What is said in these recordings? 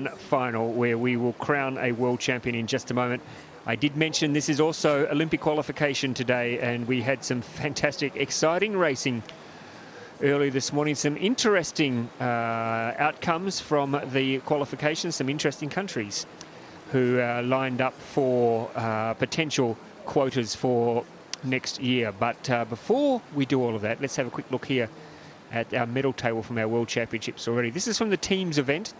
final where we will crown a world champion in just a moment. I did mention this is also Olympic qualification today, and we had some fantastic, exciting racing early this morning. Some interesting outcomes from the qualifications, some interesting countries who lined up for potential quotas for next year. But before we do all of that, let's have a quick look here at our medal table from our World Championships already. This is from the teams event.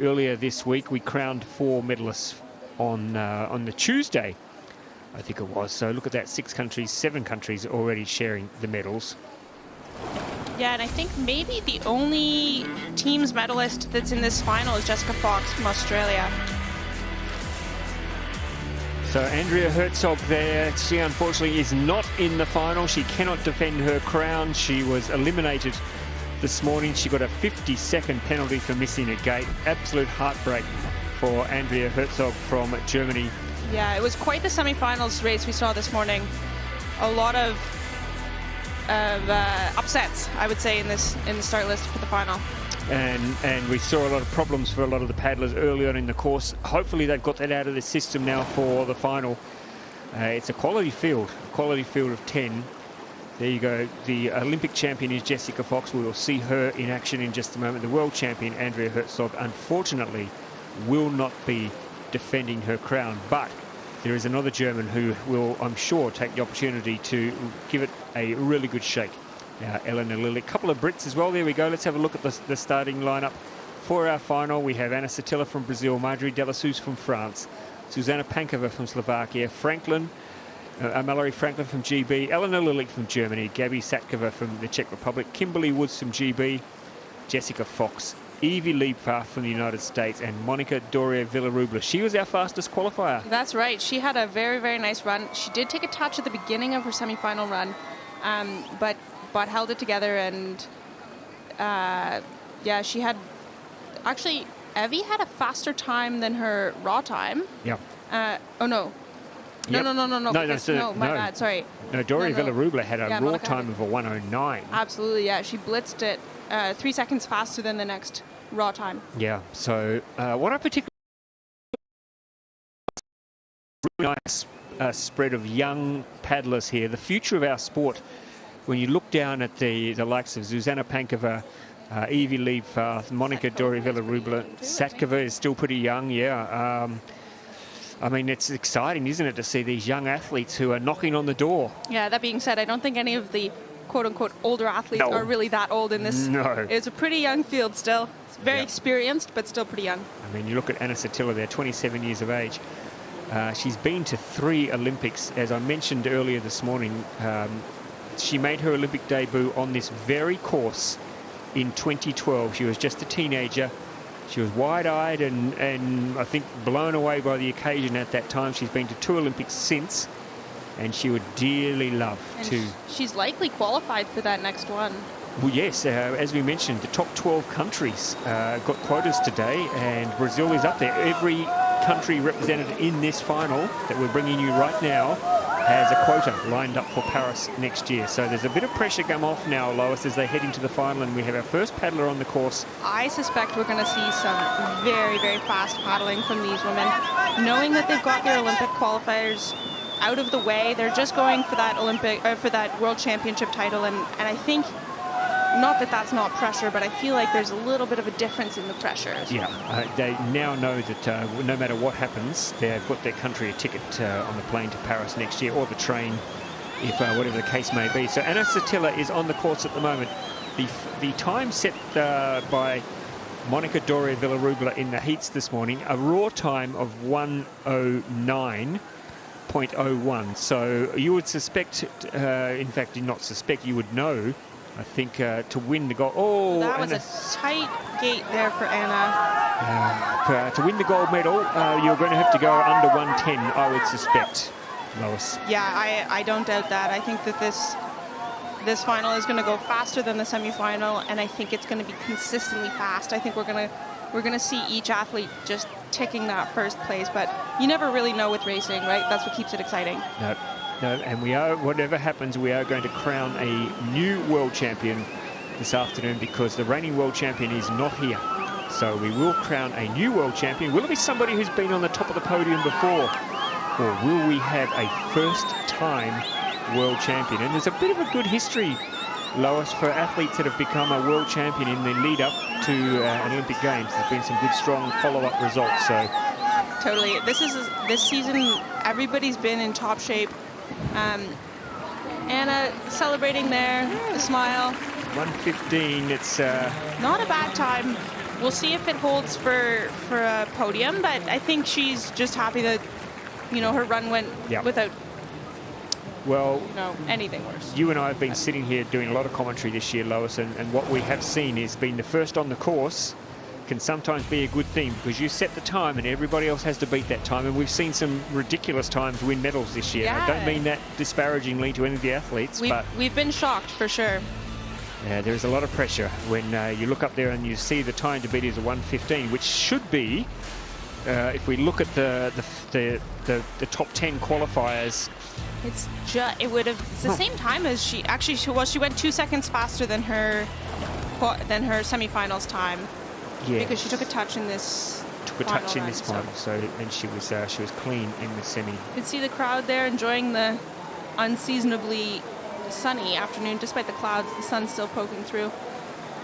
Earlier this week, we crowned 4 medalists on the Tuesday, I think it was. So look at that, 7 countries already sharing the medals. Yeah, and I think maybe the only teams medalist that's in this final is Jessica Fox from Australia. So Andrea Herzog there, she unfortunately is not in the final. She cannot defend her crown. She was eliminated this morning. She got a 50-second penalty for missing a gate. Absolute heartbreak for Andrea Herzog from Germany. Yeah, it was quite the semi-finals race we saw this morning. A lot of upsets, I would say, in the start list for the final. And we saw a lot of problems for a lot of the paddlers early on in the course. Hopefully they've got that out of the system now for the final. It's a quality field of 10. There you go. The Olympic champion is Jessica Fox. We will see her in action in just a moment. The world champion, Andrea Herzog, unfortunately will not be defending her crown. But there is another German who will, I'm sure, take the opportunity to give it a really good shake. Eleanor Lilly. A couple of Brits as well. There we go. Let's have a look at the starting lineup for our final. We have Anna Satilla from Brazil, Marjorie Delassus from France, Zuzana Pankova from Slovakia, Mallerie Franklin from GB, Eleanor Lilly from Germany, Gabi Satkova from the Czech Republic, Kimberly Woods from GB, Jessica Fox, Evie Liebfarth from the United States, and Monica Doria Villarubla. She was our fastest qualifier. That's right. She had a very, very nice run. She did take a touch at the beginning of her semi-final run, but held it together, and yeah, she had actually, Evie had a faster time than her raw time. Yeah. Oh no. Yep. No, my bad, sorry. No, Doria Villarubla had a raw Monica time of a 1:09. Absolutely, yeah. She blitzed it 3 seconds faster than the next raw time. Yeah, so what I particularly really nice spread of young paddlers here, the future of our sport. When you look down at the likes of Zuzana Pankova, Evie Liebfarth, Monica Doria Villarubla, Satkova is still pretty young, yeah. I mean, it's exciting, isn't it, to see these young athletes who are knocking on the door. Yeah, that being said, I don't think any of the quote-unquote older athletes are really that old in this. No. It's a pretty young field still. It's very experienced, but still pretty young. I mean, you look at Anna Satilla there, 27 years of age. She's been to 3 Olympics. As I mentioned earlier this morning, she made her Olympic debut on this very course in 2012. She was just a teenager. She was wide-eyed and I think blown away by the occasion at that time. She's been to 2 Olympics since, and she would dearly love to. She's likely qualified for that next one. Well, yes, as we mentioned, the top 12 countries got quotas today, and Brazil is up there. Every country represented in this final that we're bringing you right now has a quota lined up for Paris next year. So there's a bit of pressure come off now, Lois, as they head into the final, and we have our first paddler on the course. I suspect we're going to see some very, very fast paddling from these women. Knowing that they've got their Olympic qualifiers out of the way, they're just going for that for that World Championship title, and I think, not that that's not pressure, but I feel like there's a little bit of a difference in the pressures. Yeah, they now know that no matter what happens, they've got their country a ticket on the plane to Paris next year, or the train, if whatever the case may be. So Anna Satilla is on the course at the moment. The time set by Monica Doria Villarubla in the heats this morning, a raw time of 1:09.01. So you would suspect, in fact, not suspect, you would know, I think, to win the gold. Oh, that was a tight gate there for Anna. To win the gold medal, you're going to have to go under 1:10, I would suspect, Lois. Yeah, I don't doubt that. I think that this final is going to go faster than the semi-final, and I think it's going to be consistently fast. I think we're going to see each athlete just ticking that first place, but you never really know with racing, right? That's what keeps it exciting. No, and whatever happens, we are going to crown a new world champion this afternoon, because the reigning world champion is not here. So we will crown a new world champion. Will it be somebody who's been on the top of the podium before? Or will we have a first-time world champion? And there's a bit of a good history, Lois, for athletes that have become a world champion in the lead up to an Olympic Games. There's been some good, strong follow-up results. So totally. This season, everybody's been in top shape. Anna celebrating there, a smile. 1:15. It's not a bad time. We'll see if it holds for a podium, but I think she's just happy that, you know, her run went without, well, anything worse. You and I have been sitting here doing a lot of commentary this year, Lois, and what we have seen is being the first on the course can sometimes be a good thing, because you set the time and everybody else has to beat that time, and we've seen some ridiculous times win medals this year. I don't mean that disparagingly to any of the athletes, but we've been shocked for sure. Yeah, there's a lot of pressure when you look up there and you see the time to beat is a 1:15, which should be, if we look at the top 10 qualifiers. It's the same time as she went 2 seconds faster than her semifinals time. Yeah, because she took a touch in this. Final, so then she was clean in the semi. You can see the crowd there enjoying the unseasonably sunny afternoon. Despite the clouds, the sun's still poking through.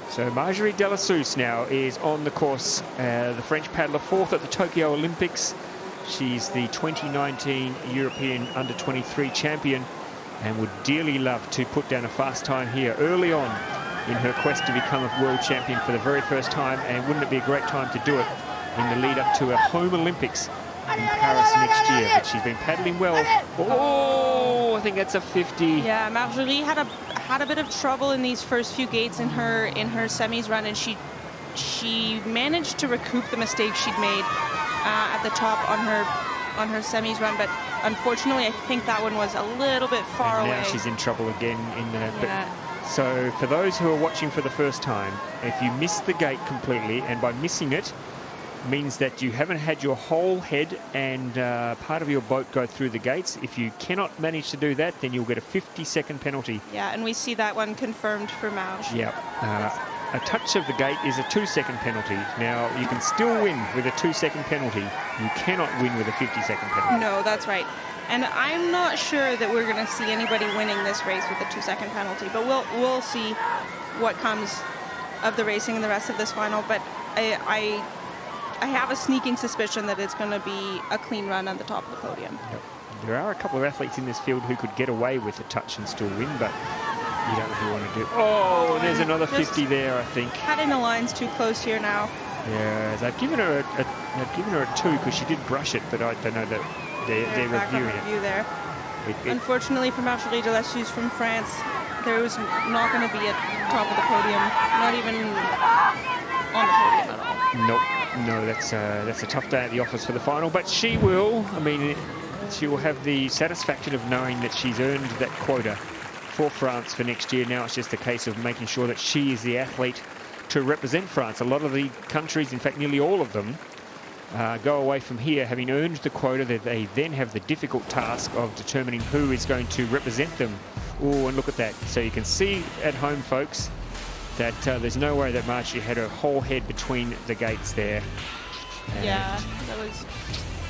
So Mallerie now is on the course, the French paddler, 4th at the Tokyo Olympics. She's the 2019 European Under-23 champion and would dearly love to put down a fast time here early on in her quest to become a world champion for the very first time. And wouldn't it be a great time to do it in the lead up to her home Olympics in Paris next year? But she's been paddling well. Oh, I think that's a 50. Yeah, Mallerie had a bit of trouble in these first few gates in her semis run, and she managed to recoup the mistake she'd made at the top on her semis run, but unfortunately I think that one was a little bit far away. Now she's in trouble again in the So for those who are watching for the first time, if you miss the gate completely, and by missing it means that you haven't had your whole head and part of your boat go through the gates. If you cannot manage to do that, then you'll get a 50-second penalty. Yeah, and we see that one confirmed for Mallerie. Yeah. A touch of the gate is a 2-second penalty. Now, you can still win with a 2-second penalty. You cannot win with a 50-second penalty. No, that's right. And I'm not sure that we're going to see anybody winning this race with a 2-second penalty, but we'll see what comes of the racing in the rest of this final. But I have a sneaking suspicion that it's going to be a clean run on the top of the podium. Yep. There are a couple of athletes in this field who could get away with a touch and still win, but you don't really want to do it. Oh, there's another 50 there, I think. Cutting the lines too close here now. Yeah, they've given her a 2 because she did brush it, but I don't know that they're reviewing it. There. Unfortunately for Mallerie from France, there was not going to be at the top of the podium, not even on the podium at all. Nope. No, that's a tough day at the office for the final, but she will. I mean, she will have the satisfaction of knowing that she's earned that quota for France for next year. Now it's just a case of making sure that she is the athlete to represent France. A lot of the countries, in fact nearly all of them, go away from here having earned the quota. That they then have the difficult task of determining who is going to represent them. Oh, and look at that. So you can see at home, folks, that there's no way that Mallerie had her whole head between the gates there. Yeah, that was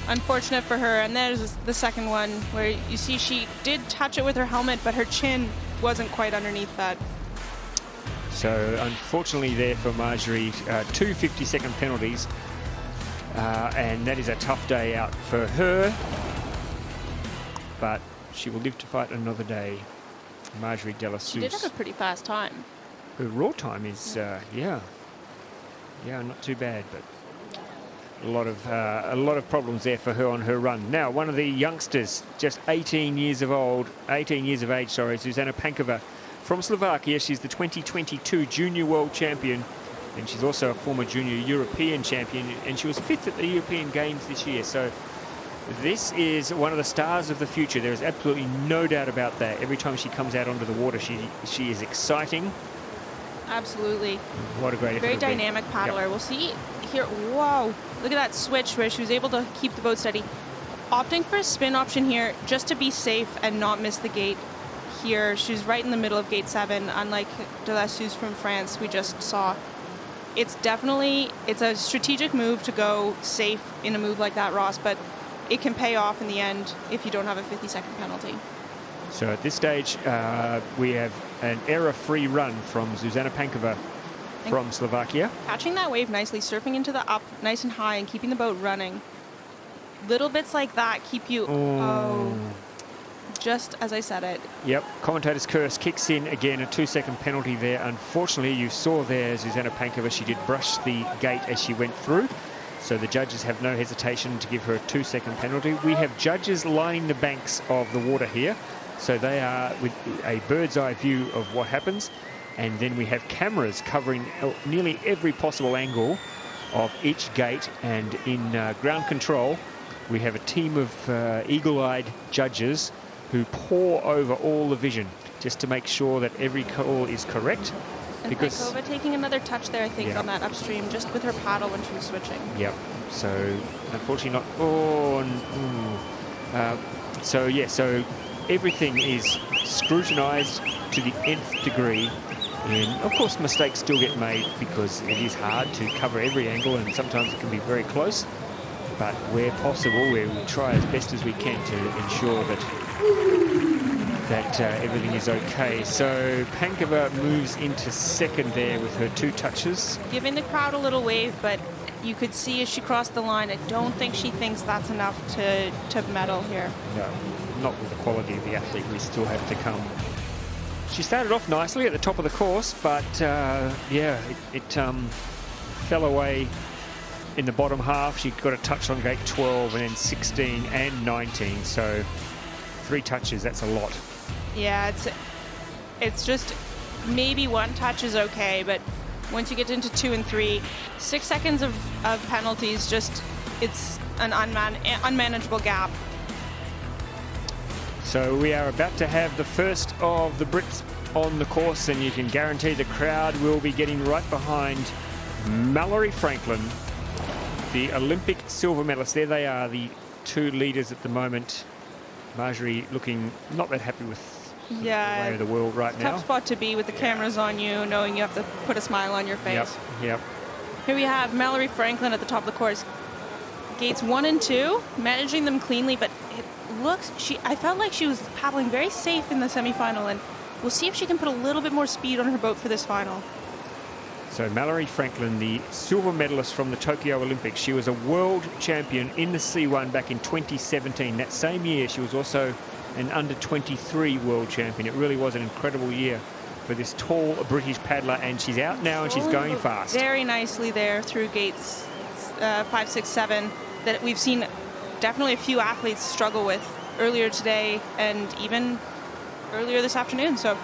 unfortunate for her. And there's the second one where you see she did touch it with her helmet, but her chin wasn't quite underneath that. So unfortunately there for Mallerie, 2 50-second penalties, and that is a tough day out for her, but she will live to fight another day. Mallerie She did have a pretty fast time. Her raw time is, yeah, not too bad, but a lot of problems there for her on her run. Now, one of the youngsters, just 18 years of age, sorry, Zuzana Pankova from Slovakia. She's the 2022 Junior World Champion, and she's also a former Junior European Champion, and she was 5th at the European Games this year. So this is one of the stars of the future. There is absolutely no doubt about that. Every time she comes out onto the water, she is exciting. Absolutely. What a great effort. Very dynamic paddler. Yep. We'll see here. Whoa. Look at that switch where she was able to keep the boat steady. Opting for a spin option here just to be safe and not miss the gate here. She's right in the middle of gate 7, unlike de la Suze from France we just saw. it's a strategic move to go safe in a move like that, Ross, but it can pay off in the end if you don't have a 50-second penalty. So at this stage, we have an error-free run from Zuzana Pankova from Slovakia. Catching that wave nicely, surfing into the up nice and high and keeping the boat running. Little bits like that keep you... just as I said it. Yep, commentator's curse kicks in again, a 2-second penalty there. Unfortunately, you saw there Zuzana Pankova, she did brush the gate as she went through. So the judges have no hesitation to give her a 2-second penalty. We have judges lining the banks of the water here. So they are with a bird's eye view of what happens. And then we have cameras covering nearly every possible angle of each gate. And in ground control, we have a team of eagle-eyed judges who pore over all the vision just to make sure that every call is correct. And because Pankova taking another touch there, I think, on that upstream, just with her paddle when she was switching. Yep. So unfortunately not. So everything is scrutinized to the nth degree. And of course, mistakes still get made because it is hard to cover every angle, and sometimes it can be very close. But where possible, we try as best as we can to ensure that everything is okay. So Pankova moves into second there with her 2 touches. Giving the crowd a little wave, but you could see as she crossed the line, I don't think she thinks that's enough to medal here. No, not with the quality of the athlete. We still have to come. She started off nicely at the top of the course, but yeah, it fell away in the bottom half. She got a touch on gate 12 and then 16 and 19. So 3 touches, that's a lot. Yeah, it's just maybe 1 touch is okay, but once you get into 2 and 3, 6 seconds of penalties, just it's an unmanageable gap. So we are about to have the first of the Brits on the course, and you can guarantee the crowd will be getting right behind Mallerie Franklin, the Olympic silver medalist. There they are, the 2 leaders at the moment. Marjorie looking not that happy with the way of the world right now. Tough spot to be with the cameras on you, knowing you have to put a smile on your face. Yep. Here we have Mallerie Franklin at the top of the course. Gates 1 and 2, managing them cleanly, but it looks, I felt like she was paddling very safe in the semifinal, and we'll see if she can put a little bit more speed on her boat for this final. So Mallerie Franklin, the silver medalist from the Tokyo Olympics. She was a world champion in the C1 back in 2017. That same year, she was also an under-23 world champion. It really was an incredible year for this tall British paddler, and she's out now and she's going fast. Very nicely there through gates 5, 6, 7 that we've seen definitely a few athletes struggle with earlier today and even earlier this afternoon. So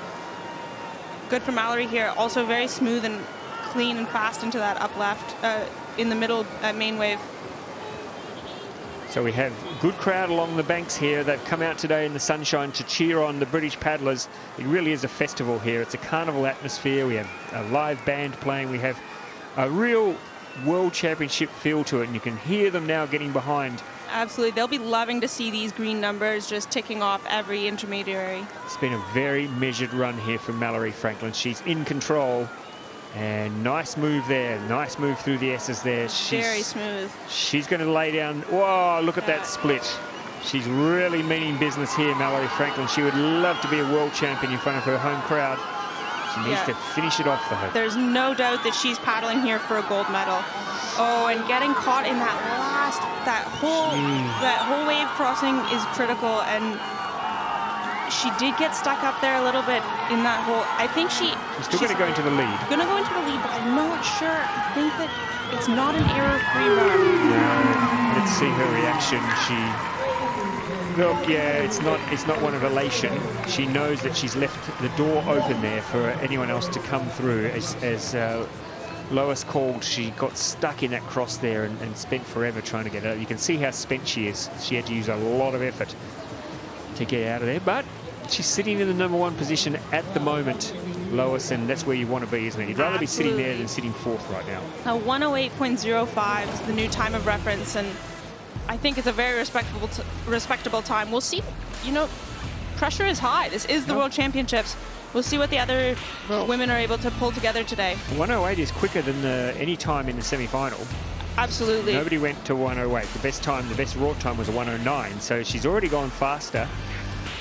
good for Mallerie here. Also very smooth and clean and fast into that up left in the middle main wave. So we have good crowd along the banks here. They've come out today in the sunshine to cheer on the British paddlers. It really is a festival here. It's a carnival atmosphere. We have a live band playing. We have a real World Championship feel to it, and you can hear them now getting behind. Absolutely. They'll be loving to see these green numbers just ticking off every intermediary. It's been a very measured run here from Mallerie Franklin. She's in control. And nice move there. Nice move through the S's there. Very smooth. She's going to lay down. Whoa, look at that split. She's really meaning business here, Mallerie Franklin. She would love to be a world champion in front of her home crowd. She needs to finish it off for her. There's no doubt that she's paddling here for a gold medal. Oh, and getting caught in that last, that whole wave crossing is critical, and she did get stuck up there a little bit in that hole. I think she's still going to go into the lead. Going to go into the lead, but I'm not sure. I think that it's not an error-free run. No, let's see her reaction. Look, yeah, it's not one of elation. She knows that she's left the door open there for anyone else to come through. As Lois called, she got stuck in that cross there and spent forever trying to get out. You can see how spent she is. She had to use a lot of effort to get out of there, but she's sitting in the #1 position at the moment, Lois, and that's where you want to be, isn't it? You'd rather be sitting there than sitting 4th right now. Now 1:08.05 is the new time of reference, and I think it's a very respectable time. We'll see. You know, pressure is high. This is the World Championships. we'll see what the other women are able to pull together today. 108 is quicker than any time in the semi-final. Absolutely. Nobody went to 108. The best raw time was a 109. So she's already gone faster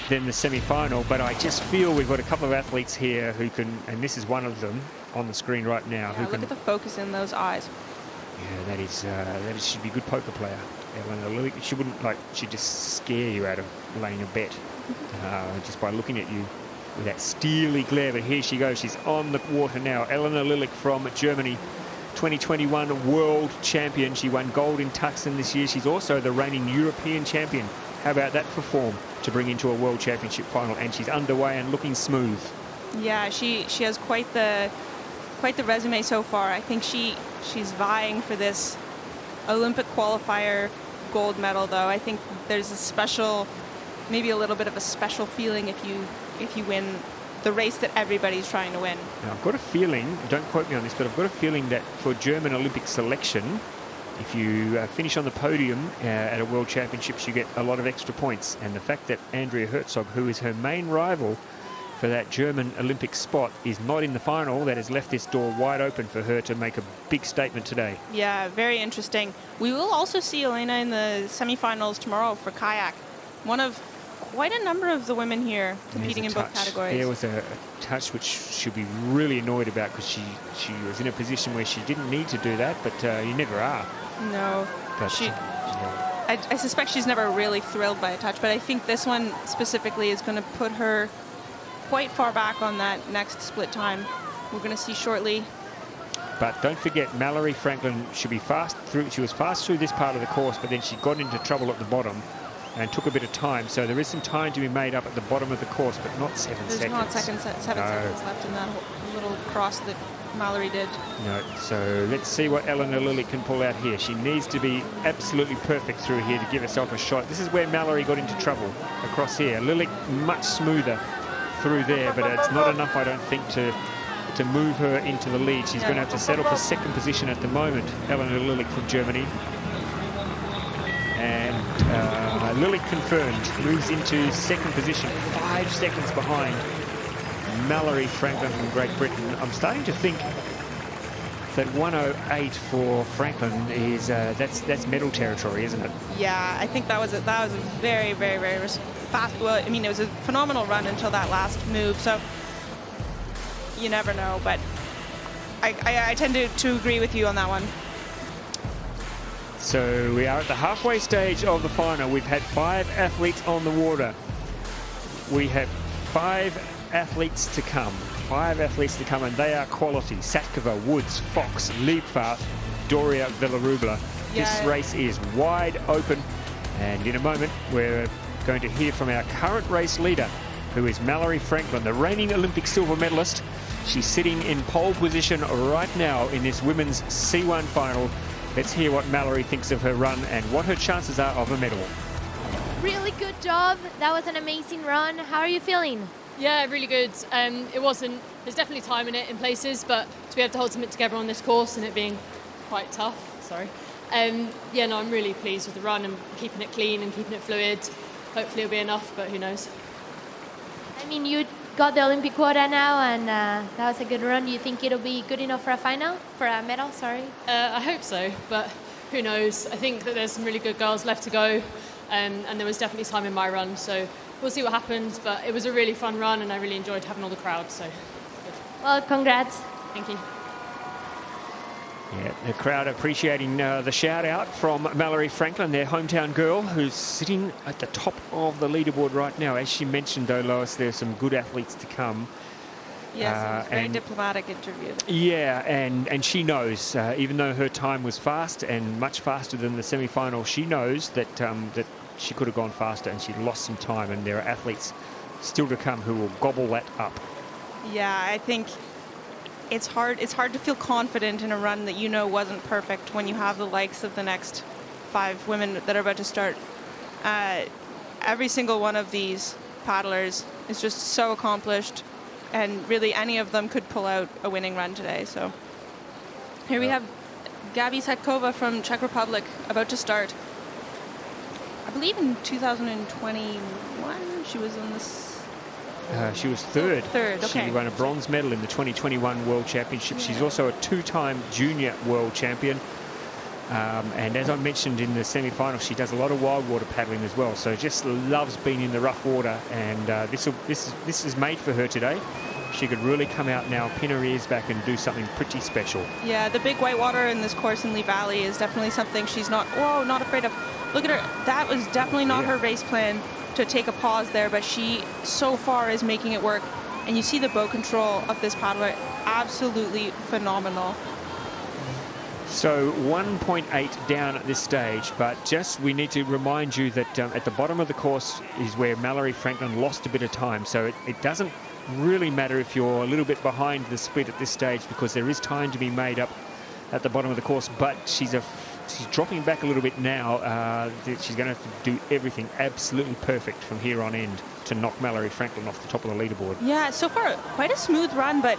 than the semi-final. But I just feel we've got a couple of athletes here who can, and this is one of them on the screen right now. Yeah, look at the focus in those eyes. Yeah, that should be a good poker player. She wouldn't she'd just scare you out of laying a bet just by looking at you with that steely glare. But here she goes. She's on the water now. Eleanor Lillich from Germany. 2021 world champion. She won gold in Tucson this year. She's also the reigning European champion. How about that for form to bring into a world championship final? And she's underway and looking smooth. Yeah, she has quite the resume so far. I think she's vying for this Olympic qualifier gold medal, though. I think there's a special, maybe a little bit of a special feeling if you win the race that everybody's trying to win. Now, I've got a feeling, don't quote me on this, but I've got a feeling that for German Olympic selection, if you finish on the podium at a World Championships, you get a lot of extra points. And the fact that Andrea Herzog, who is her main rival for that German Olympic spot, is not in the final, that has left this door wide open for her to make a big statement today. Yeah, very interesting. We will also see Elena in the semifinals tomorrow for kayak. One of quite a number of the women here competing in both categories. There was a touch which she'll be really annoyed about, because she was in a position where she didn't need to do that, but you never are. No. But, yeah. I suspect she's never really thrilled by a touch, but I think this one specifically is going to put her quite far back on that next split time we're going to see shortly. But don't forget, Mallerie Franklin should be fast through. She was fast through this part of the course, but then she got into trouble at the bottom and took a bit of time. So there is some time to be made up at the bottom of the course, but not 7 seconds. There's not 7 seconds left in that little cross that Mallerie did. No, so let's see what Eleanor Lillich can pull out here. She needs to be absolutely perfect through here to give herself a shot. This is where Mallerie got into trouble, across here. Lillich much smoother through there, but it's not enough, I don't think, to move her into the lead. She's going to have to settle for second position at the moment, Eleanor Lillich from Germany. And Lillich confirmed, moves into second position, 5 seconds behind Mallerie Franklin from Great Britain. I'm starting to think that 108 for Franklin is that's medal territory, isn't it? Yeah, I think that was a very, very, very fast. Well, I mean, it was a phenomenal run until that last move. So you never know, but I tend to agree with you on that one. So we are at the halfway stage of the final. We've had 5 athletes on the water. We have 5 athletes to come. 5 athletes to come, and they are quality. Satkova, Woods, Fox, Liebfart, Doria, Villarubla. Yeah. This race is wide open, and in a moment we're going to hear from our current race leader, who is Mallerie Franklin, the reigning Olympic silver medalist. She's sitting in pole position right now in this women's C1 final. Let's hear what Mallerie thinks of her run and what her chances are of a medal. Really good job. That was an amazing run. How are you feeling? Yeah, really good. There's definitely time in it in places, but to be able to hold something together on this course and it being quite tough, I'm really pleased with the run and keeping it clean and keeping it fluid. Hopefully it'll be enough, but who knows. I mean, you got the Olympic quota now, and that was a good run. Do you think it'll be good enough for a medal, sorry? I hope so, but who knows. I think that there's some really good girls left to go, and there was definitely time in my run, so we'll see what happens, but it was a really fun run and I really enjoyed having all the crowd, so good. Well, congrats. Thank you. Yeah, the crowd appreciating the shout out from Mallerie Franklin, their hometown girl, who's sitting at the top of the leaderboard right now. As she mentioned, though, Lois, there's some good athletes to come. Yes, it was a very diplomatic interview. Yeah, and she knows, even though her time was fast and much faster than the semi-final, she knows that that she could have gone faster and she lost some time, and there are athletes still to come who will gobble that up. Yeah, I think it's hard to feel confident in a run that you know wasn't perfect when you have the likes of the next 5 women that are about to start. Every single one of these paddlers is just so accomplished, and really any of them could pull out a winning run today. So here we have Gabi Satkova from Czech Republic about to start. I believe in 2021 she was in this. She was third. Third, okay. She won a bronze medal in the 2021 World Championship. She's also a 2-time junior world champion. And as I mentioned in the semi-final, she does a lot of wild water paddling as well. So just loves being in the rough water. And this is made for her today. She could really come out now, pin her ears back, and do something pretty special. Yeah, the big white water in this course in Lee Valley is definitely something she's not afraid of. Look at her. That was definitely not her race plan to take a pause there, but she so far is making it work. And you see the boat control of this paddler, absolutely phenomenal. So 1.8 down at this stage, but just we need to remind you that at the bottom of the course is where Mallerie Franklin lost a bit of time. So it doesn't really matter if you're a little bit behind the split at this stage, because there is time to be made up at the bottom of the course. But she's dropping back a little bit now. She's going to have to do everything absolutely perfect from here on end to knock Mallerie Franklin off the top of the leaderboard. Yeah, so far quite a smooth run, but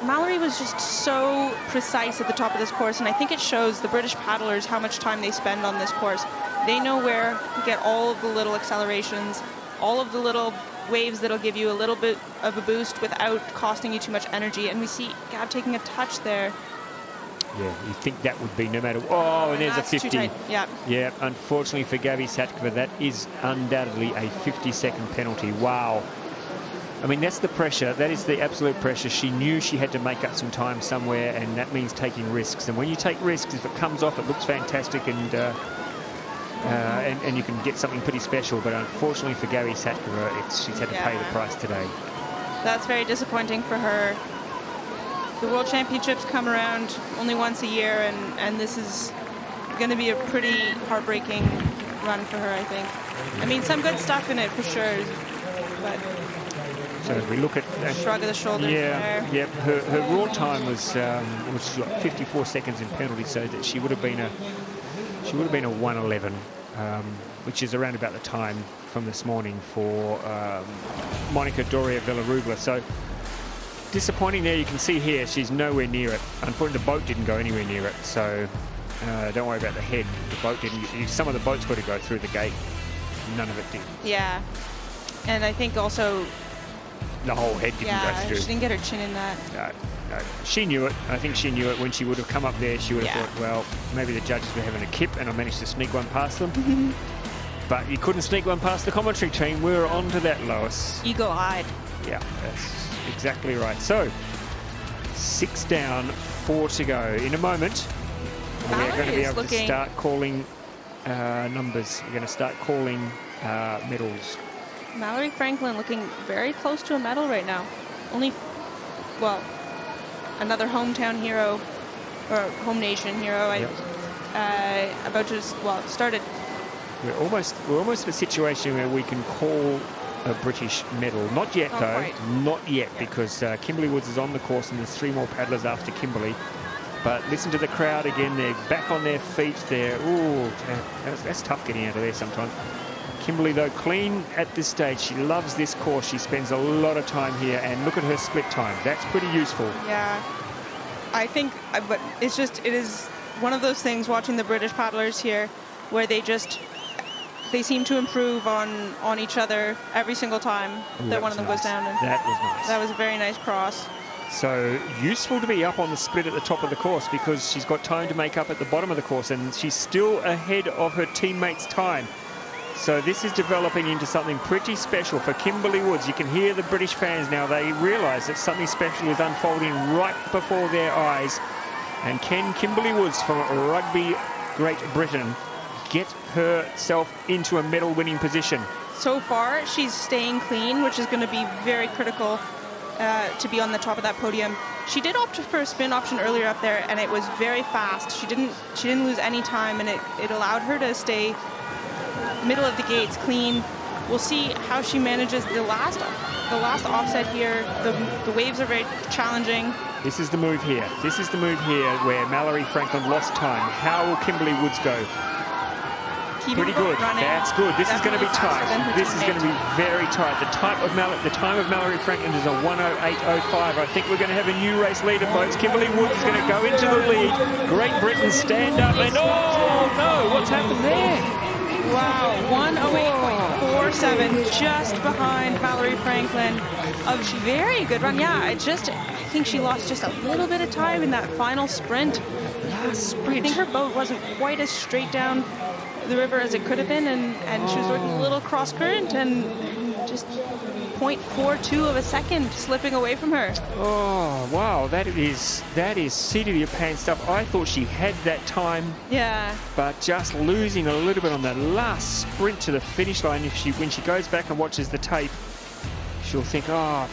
Mallerie was just so precise at the top of this course, and I think it shows the British paddlers how much time they spend on this course. They know where to get all of the little accelerations, all of the little waves that'll give you a little bit of a boost without costing you too much energy. And we see Gab taking a touch there. Yeah, you think that would be no matter... Oh, and there's a 50. Too tight. Yeah. Yeah, unfortunately for Gabby Satkova, that is undoubtedly a 50-second penalty. Wow. I mean, that's the pressure. That is the absolute pressure. She knew she had to make up some time somewhere, and that means taking risks. And when you take risks, if it comes off, it looks fantastic, and you can get something pretty special. But unfortunately for Gabby Satkova, she's had to pay the price today. That's very disappointing for her. The World Championships come around only once a year, and this is going to be a pretty heartbreaking run for her, I think. I mean, some good stuff in it for sure, but... So as we look at shrug of the shoulders there. Yeah, her raw time was 54 seconds in penalty, so that she would have been a 1:11, which is around about the time from this morning for Monica Doria Villarubla. So disappointing there. You can see here she's nowhere near it. Unfortunately, the boat didn't go anywhere near it, so don't worry about the head. The boat didn't. Some of the boats got to go through the gate. None of it did. Yeah, and I think also the whole head didn't go through. She didn't get her chin in that. No, she knew it. I think she knew it. When she would have come up there, she would have thought, well, maybe the judges were having a kip and I managed to sneak one past them. But you couldn't sneak one past the commentary team. We're on to that, Lois. Eagle-eyed. Yeah, that's exactly right. So, 6 down, 4 to go. In a moment, we're going to be able to start calling numbers. We're going to start calling medals. Mallerie Franklin looking very close to a medal right now. Another hometown hero, or home nation hero. Started. We're almost in a situation where we can call a British medal. Not yet, though. Quite. Not yet, because Kimberly Woods is on the course, and there's 3 more paddlers after Kimberly. But listen to the crowd again. They're back on their feet there. Ooh, that's tough getting out of there sometimes. Kimberly, though, clean at this stage. She loves this course. She spends a lot of time here, and look at her split time. That's pretty useful. Yeah, I think, but it is one of those things watching the British paddlers here where they seem to improve on each other every single time that one of them goes down. And that was nice. That was a very nice cross. So useful to be up on the split at the top of the course, because she's got time to make up at the bottom of the course, and she's still ahead of her teammates' time. So this is developing into something pretty special for Kimberly Woods. You can hear the British fans now. They realise that something special is unfolding right before their eyes. And can Kimberly Woods from Rugby Great Britain get herself into a medal-winning position? So far, she's staying clean, which is going to be very critical to be on the top of that podium. She did opt for a spin option earlier up there, and it was very fast. She didn't lose any time, and it allowed her to stay middle of the gates clean. We'll see how she manages the last offset here. The waves are very challenging. This is the move here. This is the move here where Mallerie Franklin lost time. How will Kimberly Woods go? Pretty good. That's good. This is going to be tight. This is going to be very tight. The time of Mallerie Franklin is a 1:08.05. I think we're going to have a new race leader, folks. Kimberly Woods is going to go into the lead. Great Britain stand up, and oh no, what's happened there? Wow, 1:08.4 4:07, just behind Mallerie Franklin. A very good run. Yeah, I think she lost just a little bit of time in that final sprint. I think her boat wasn't quite as straight down the river as it could have been, and she was working a little cross current, and just 0.42 of a second slipping away from her. Oh, wow, that is seat of your pants stuff. I thought she had that time. Yeah. But just losing a little bit on that last sprint to the finish line. When she goes back and watches the tape, she'll think, oh,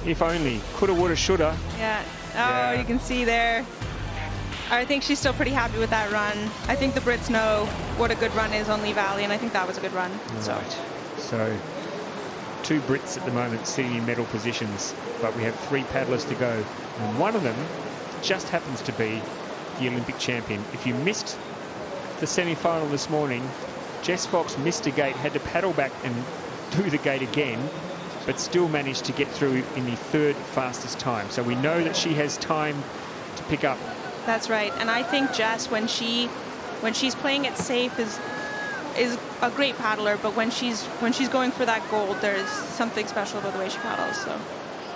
if only, coulda, woulda, shoulda. Yeah. Oh, you can see there. I think she's still pretty happy with that run. I think the Brits know what a good run is on Lee Valley, and I think that was a good run. Right. So 2 Brits at the moment sitting in medal positions, but we have 3 paddlers to go, and one of them just happens to be the Olympic champion. If you missed the semi-final this morning, Jess Fox missed a gate, had to paddle back and do the gate again, but still managed to get through in the 3rd fastest time. So we know that she has time to pick up. That's right, and I think Jess, when she's playing it safe, is a great paddler, but when she's going for that gold, there's something special about the way she paddles. So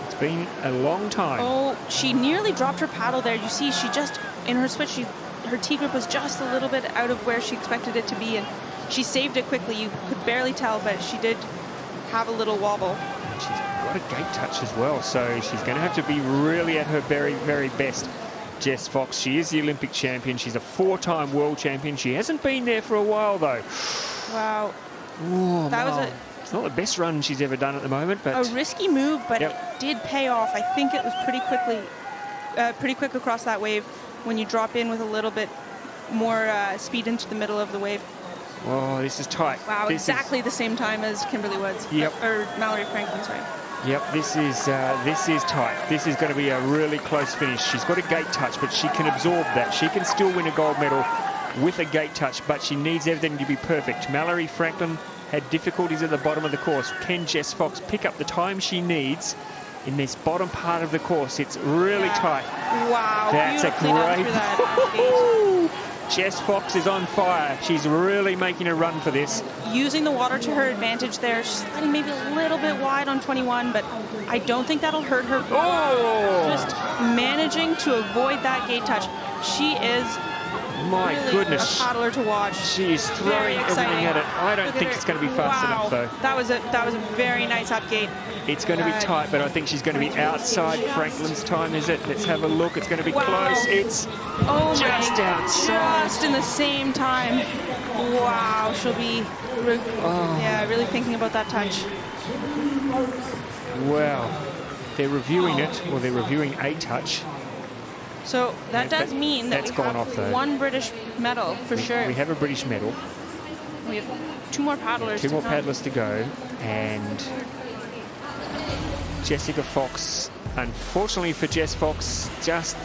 it's been a long time. Oh, she nearly dropped her paddle there. You see, she just, in her switch, her T-grip was just a little bit out of where she expected it to be, and she saved it quickly. You could barely tell, but she did have a little wobble. She's got a gate touch as well, so she's going to have to be really at her very, very best. Jess Fox, she is the Olympic champion. She's a 4-time world champion. She hasn't been there for a while, though. Wow. Oh, that was it's not the best run she's ever done at the moment, but a risky move, but it did pay off. I think it was pretty quick across that wave when you drop in with a little bit more speed into the middle of the wave. Oh, this is tight. Wow, exactly the same time as Kimberly Woods. Yep. Or Mallerie Franklin, sorry. Yep, this is tight. This is going to be a really close finish. She's got a gate touch, but she can absorb that. She can still win a gold medal with a gate touch, but she needs everything to be perfect. Mallerie Franklin had difficulties at the bottom of the course. Can Jess Fox pick up the time she needs in this bottom part of the course? It's really tight. Wow, that's a great. That Jess Fox is on fire. She's really making a run for this. Using the water to her advantage there. She's sliding maybe a little bit wide on 21, but I don't think that'll hurt her. Oh! Just managing to avoid that gate touch. She is My really goodness, a paddler to watch. She is throwing everything at it. I don't think it's going to be fast enough, though. That was a very nice up gate. It's going to be tight, but I think she's going to be outside Franklin's time, is it? Let's have a look. It's going to be close. It's just outside. Just in the same time. Wow, she'll be really thinking about that touch. Well, they're reviewing it, or they're reviewing a touch. So that does mean that we have one British medal for sure. We have a British medal. We have 2 more paddlers. 2 more paddlers to go, and Jessica Fox. Unfortunately for Jess Fox, just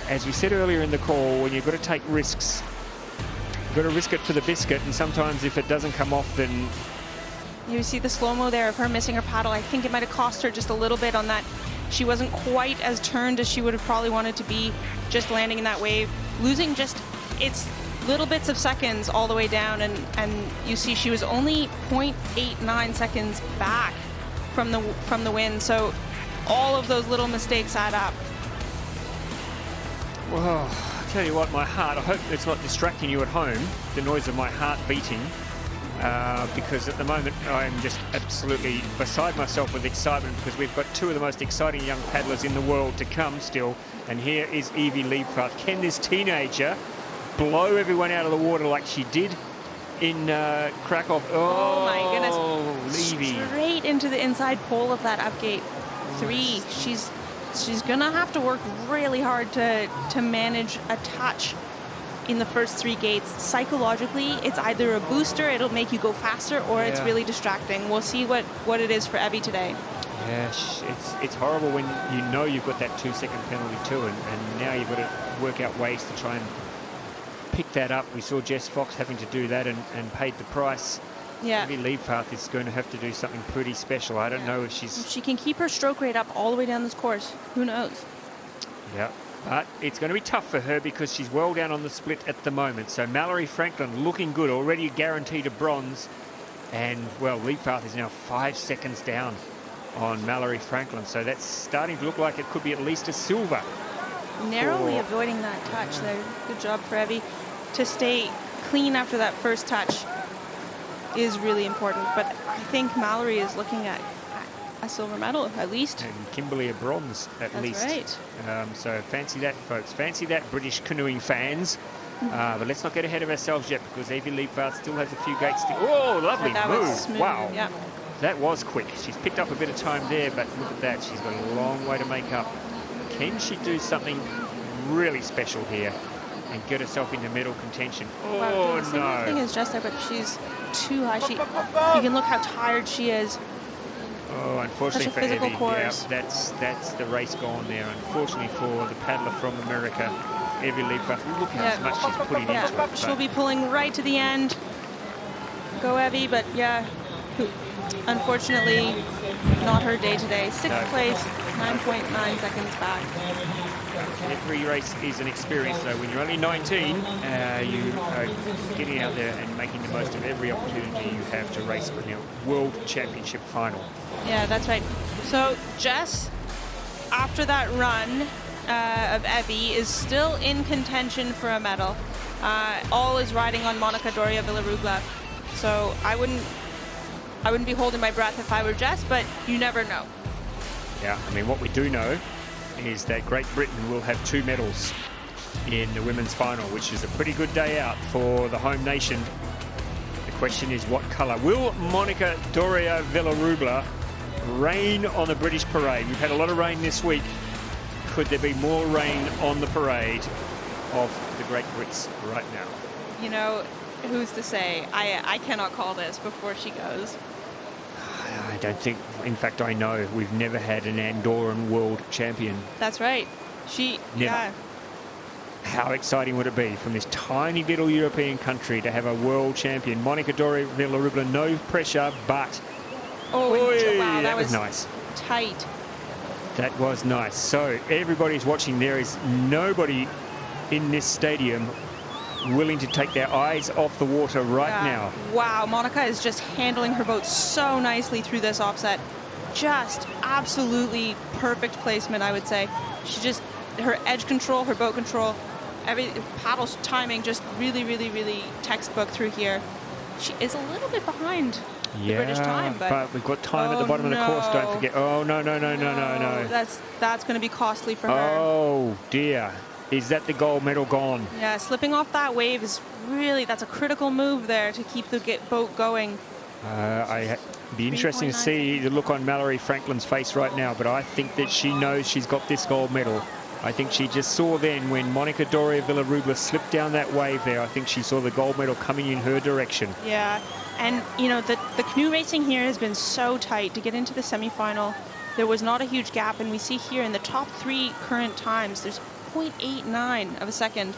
as we said earlier in the call, when you've got to take risks, you've got to risk it for the biscuit, and sometimes if it doesn't come off, then you see the slow-mo there of her missing her paddle. I think it might have cost her just a little bit on that. She wasn't quite as turned as she would have probably wanted to be, just landing in that wave, losing just its little bits of seconds all the way down, and you see she was only 0.89 seconds back from the win. So all of those little mistakes add up. Well, I'll tell you what, my heart, I hope it's not distracting you at home, the noise of my heart beating. Because at the moment I'm just absolutely beside myself with excitement, because we've got 2 of the most exciting young paddlers in the world to come still. And here is Evie Liebfrath. Can this teenager blow everyone out of the water like she did in Krakow? Oh my goodness. Evie. Straight into the inside pole of that upgate 3. She's gonna have to work really hard to manage a touch in the first 3 gates. Psychologically, it's either a booster, it'll make you go faster, or it's really distracting. We'll see what it is for Evie today. Yeah, it's horrible when you know you've got that 2-second penalty too, and now you've got to work out ways to try and pick that up. We saw Jess Fox having to do that and paid the price. Yeah. Maybe Liebfrath is going to have to do something pretty special. I don't know if she can keep her stroke rate up all the way down this course. Who knows? Yeah. But it's going to be tough for her because she's well down on the split at the moment. So Mallerie Franklin looking good, already guaranteed a bronze. And, well, lead path is now 5 seconds down on Mallerie Franklin. So that's starting to look like it could be at least a silver. Narrowly avoiding that touch there. Good job for Evie. To stay clean after that first touch is really important. But I think Mallory is looking at a silver medal, at least. And Kimberly a bronze, at least. That's right. So fancy that, folks. Fancy that, British canoeing fans. But let's not get ahead of ourselves yet, because Evie Liebhardt still has a few gates to... Oh, lovely that move. Was smooth. Wow. Yeah. That was quick. She's picked up a bit of time there, but look at that. She's got a long way to make up. Can she do something really special here and get herself into medal contention? Oh, The no. thing is just there, but she's too high. You can look how tired she is. Oh, unfortunately Such a for physical Evie, course. yeah, that's the race gone there. Unfortunately for the paddler from America, Evie Liebhardt. Look how much she's putting into it. She'll be pulling right to the end. Go Evie, but yeah, unfortunately, not her day today. Sixth place, 9.9 seconds back. Every race is an experience, though. When you're only 19, you are getting out there and making the most of every opportunity you have to race in your World Championship final. Yeah, that's right. So Jess, after that run of Evie, is still in contention for a medal. All is riding on Monica Doria Villarubla. So I wouldn't be holding my breath if I were Jess, but you never know. Yeah, I mean, what we do know is that Great Britain will have 2 medals in the women's final, which is a pretty good day out for the home nation. The question is, what colour? Will Monica Doria Villarubla rain on the British parade? We've had a lot of rain this week. Could there be more rain on the parade of the Great Brits right now? You know, who's to say? I cannot call this before she goes. I don't think, in fact, I know. We've never had an Andorran world champion. That's right. Yeah. How exciting would it be from this tiny little European country to have a world champion? Monica Doria Villarubla, no pressure, but... Oh, wow, that was nice. Tight. That was nice. So everybody's watching. There is nobody in this stadium willing to take their eyes off the water right now. Wow, Monica is just handling her boat so nicely through this offset. Just absolutely perfect placement, I would say. She just, her edge control, her boat control, every paddle timing, just really, really, really textbook through here. She is a little bit behind the British time, but we've got time at the bottom of the course, don't forget. Oh, no. That's going to be costly for her. Oh, dear. Is that the gold medal gone? Yeah, slipping off that wave is really, that's a critical move there to keep the boat going. I'd be interesting to see the look on Mallerie Franklin's face right now, but I think that she knows she's got this gold medal. I think she just saw then when Monica Doria Villarubla slipped down that wave there, I think she saw the gold medal coming in her direction. Yeah, and you know, the canoe racing here has been so tight to get into the semifinal. There was not a huge gap, and we see here in the top 3 current times, there's 0.89 of a second.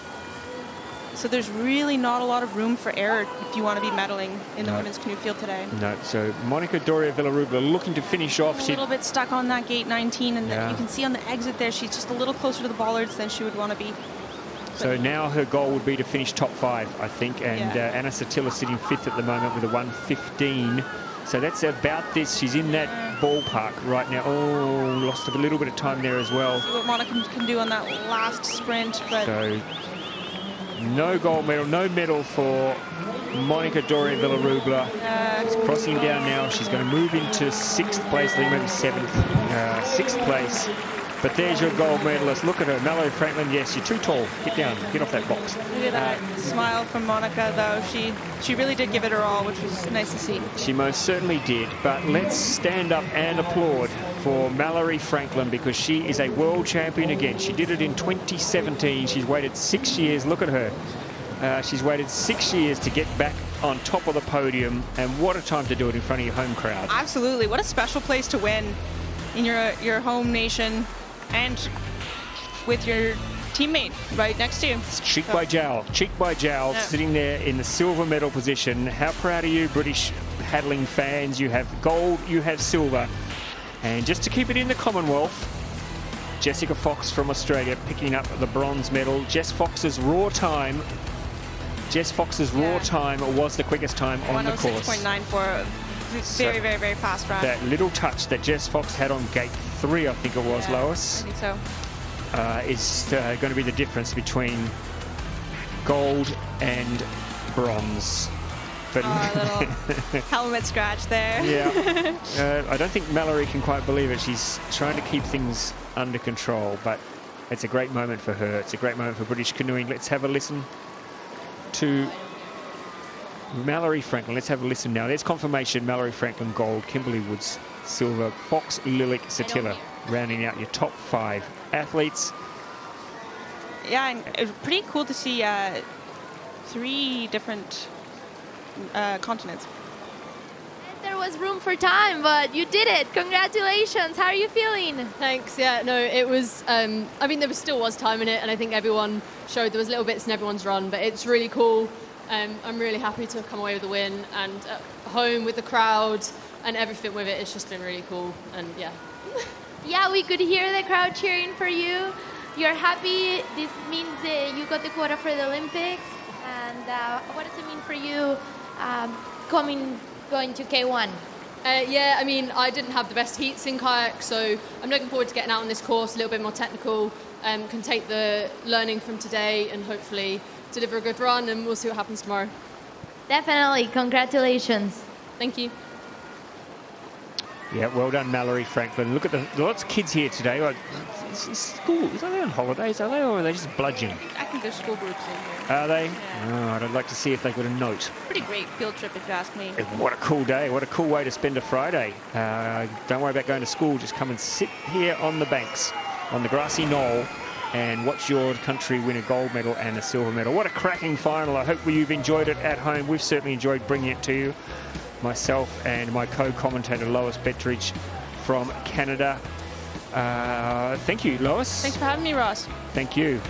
So there's really not a lot of room for error if you want to be medaling in the women's canoe field today. No, so Monica Doria Villarubla looking to finish off. A little bit stuck on that gate 19, and you can see on the exit there, she's just a little closer to the bollards than she would want to be. So now her goal would be to finish top 5, I think, and Anna Satilla sitting 5th at the moment with a 1:15. So that's about this. She's in that ballpark right now. Oh, lost a little bit of time there as well. See what Monica can do on that last sprint, but... So no gold medal, no medal for Monica Doria Villarubla. She's crossing down now. She's going to move into 6th place, I think maybe 7th. 6th place. But there's your gold medalist. Look at her, Mallerie Franklin. Yes, you're too tall. Get down. Get off that box. Look at that smile from Monica, though. She really did give it her all, which was nice to see. She most certainly did. But let's stand up and applaud for Mallerie Franklin, because she is a world champion again. She did it in 2017. She's waited 6 years. Look at her. She's waited 6 years to get back on top of the podium. And what a time to do it in front of your home crowd. Absolutely. What a special place to win in your home nation. And with your teammate right next to you. Cheek by jowl, sitting there in the silver medal position. How proud are you, British paddling fans? You have gold, you have silver. And just to keep it in the Commonwealth, Jessica Fox from Australia picking up the bronze medal. Jess Fox's raw time Jess Fox's raw time was the quickest time on the course. 106.94. Very, very, very fast run. That little touch that Jess Fox had on gate 3, I think it was, Lois. I think so. Is going to be the difference between gold and bronze. But little helmet scratch there. Yeah. I don't think Mallerie can quite believe it. She's trying to keep things under control, but it's a great moment for her. It's a great moment for British canoeing. Let's have a listen to Mallerie Franklin. Let's have a listen now. There's confirmation. Mallerie Franklin gold, Kimberly Woods silver, Fox, Lilik, Satilla rounding out your top 5 athletes. Yeah, and it's pretty cool to see 3 different continents. There was room for time, but you did it. Congratulations. How are you feeling? Thanks. Yeah, no, it was, I mean, still was time in it, and I think everyone showed there was little bits in everyone's run, but it's really cool. I'm really happy to have come away with the win, and at home with the crowd and everything with it. It's just been really cool, and yeah. Yeah, we could hear the crowd cheering for you. You're happy. This means you got the quota for the Olympics. And what does it mean for you going to K1? Yeah, I mean, I didn't have the best heats in kayak, so I'm looking forward to getting out on this course, a little bit more technical, can take the learning from today and hopefully deliver a good run, and we'll see what happens tomorrow. Definitely. Congratulations. Thank you. Yeah, well done, Mallerie Franklin. Look at lots of kids here today. Like, is school, are they on holidays? Are they, or are they just bludgeoning? I think there's school groups in here. Are they? Yeah. Oh, I'd like to see if they got a note. Pretty great field trip, if you ask me. What a cool day. What a cool way to spend a Friday. Don't worry about going to school. Just come and sit here on the banks, on the grassy knoll, and watch your country win a gold medal and a silver medal. What a cracking final. I hope you've enjoyed it at home. We've certainly enjoyed bringing it to you. Myself and my co-commentator Lois Bettridge from Canada. Thank you, Lois. Thanks for having me, Ross. Thank you.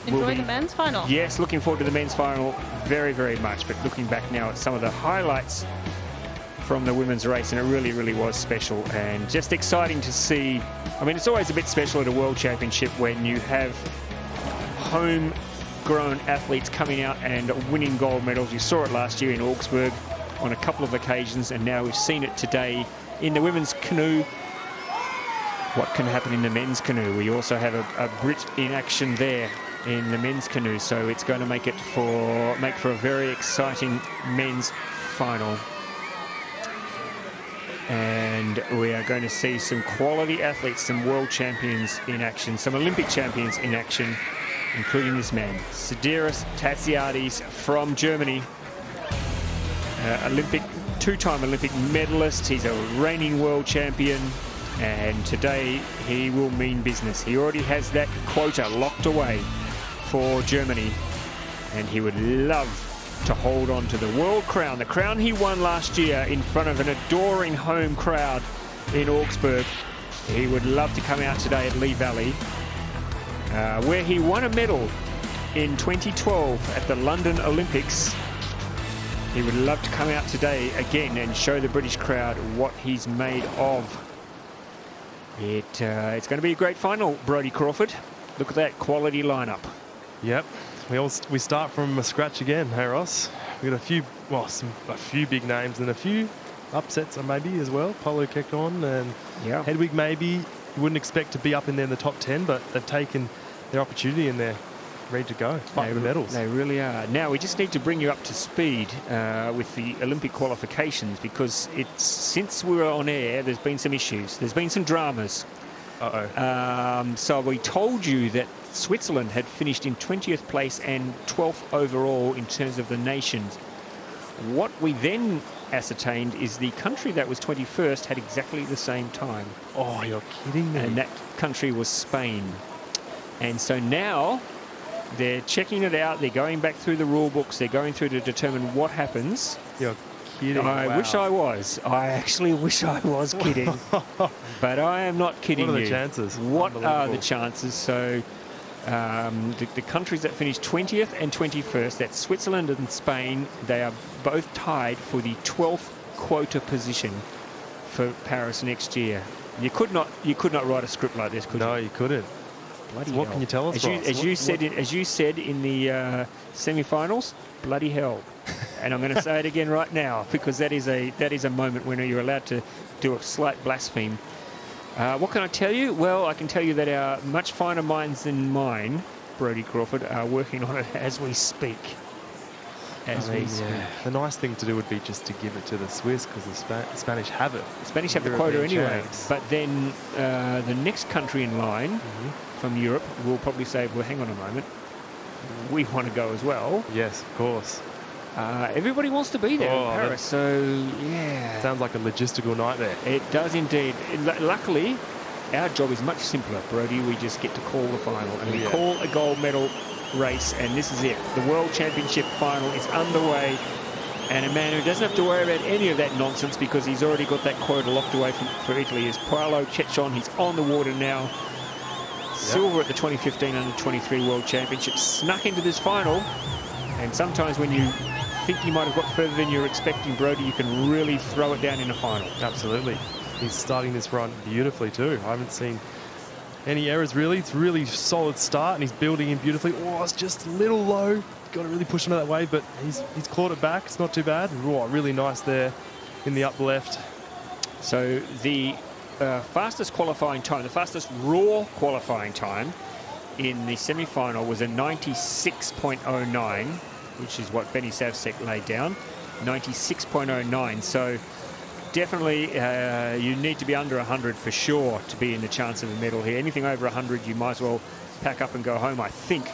Enjoy the men's final. Yes, looking forward to the men's final very, very much. But looking back now at some of the highlights from the women's race, and it really, really was special and just exciting to see. I mean, it's always a bit special at a World Championship when you have homegrown athletes coming out and winning gold medals. You saw it last year in Augsburg on a couple of occasions, and now we've seen it today in the women's canoe. What can happen in the men's canoe? We also have a Brit in action there in the men's canoe, so it's going to make for a very exciting men's final. And we are going to see some quality athletes, some world champions in action, some Olympic champions in action, including this man, Sidiris Tatsiadis from Germany. Two-time Olympic medalist. He's a reigning world champion, and today he will mean business. He already has that quota locked away for Germany, and he would love to hold on to the world crown, the crown he won last year in front of an adoring home crowd in Augsburg. He would love to come out today at Lee Valley, where he won a medal in 2012 at the London Olympics. He would love to come out today again and show the British crowd what he's made of. It's going to be a great final, Brodie Crawford. Look at that quality lineup. Yep, we start from scratch again. Hey Ross, we got a few big names and a few upsets maybe as well. Polo Kekon and Hedwig maybe you wouldn't expect to be up in there in the top 10, but they've taken their opportunity and they're ready to go, fight for the medals. They really are. Now we just need to bring you up to speed with the Olympic qualifications, because since we were on air, there's been some issues. There's been some dramas. So we told you that Switzerland had finished in 20th place and 12th overall in terms of the nations. What we then ascertained is the country that was 21st had exactly the same time. Oh, you're kidding me. And that country was Spain. And so now they're checking it out. They're going back through the rule books. They're going through to determine what happens. You're kidding. I wish I was. I actually wish I was kidding. But I am not kidding you. What are the chances? What are the chances? So the countries that finished 20th and 21st, that's Switzerland and Spain, they are both tied for the 12th quota position for Paris next year. You could not write a script like this, could you? No, you couldn't. Bloody what hell. can you tell us, Ross? As you said in the semi-finals, bloody hell. And I'm going to say it again right now, because that is a moment when you're allowed to do a slight blaspheme. What can I tell you? Well, I can tell you that our much finer minds than mine, Brodie Crawford, are working on it as we speak. The nice thing to do would be just to give it to the Swiss, because the Spanish have it. The Spanish have the quota anyway. But then the next country in line from Europe will probably say, well, hang on a moment, we want to go as well. Yes, of course. Everybody wants to be there in Paris, so yeah. Sounds like a logistical nightmare. It does indeed. Luckily, our job is much simpler, Brodie. We just get to call the final, and we call a gold medal race, and this is it. The World Championship final is underway, and a man who doesn't have to worry about any of that nonsense because he's already got that quota locked away for Italy is Paolo Cecchon. He's on the water now. Silver at the 2015 Under-23 World Championship, snuck into this final, and sometimes when you think you might have got further than you're expecting, Brodie, you can really throw it down in a final. Absolutely. He's starting this run beautifully too. I haven't seen any errors really. It's a really solid start, and he's building in beautifully. Oh, it's just a little low. Got to really push him that way, but he's clawed it back. It's not too bad. Oh, really nice there in the up left. So the fastest qualifying time, the fastest raw qualifying time in the semi-final was a 96.09, which is what Benny Savsek laid down. 96.09. So definitely you need to be under 100 for sure to be in the chance of a medal here. Anything over 100, you might as well pack up and go home, I think.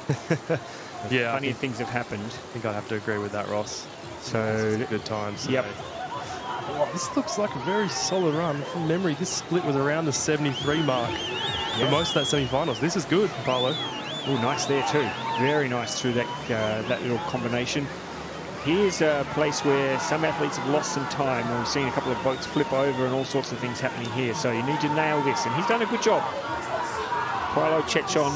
Yeah, plenty of things have happened. I think I'd have to agree with that, Ross. So good times. So. Yep. Oh, this looks like a very solid run. From memory, this split was around the 73 mark for most of that semi-finals. This is good, Paolo. Oh, nice there too. Very nice through that that little combination. Here's a place where some athletes have lost some time. We've seen a couple of boats flip over and all sorts of things happening here. So you need to nail this, and he's done a good job. Paolo Cecchon.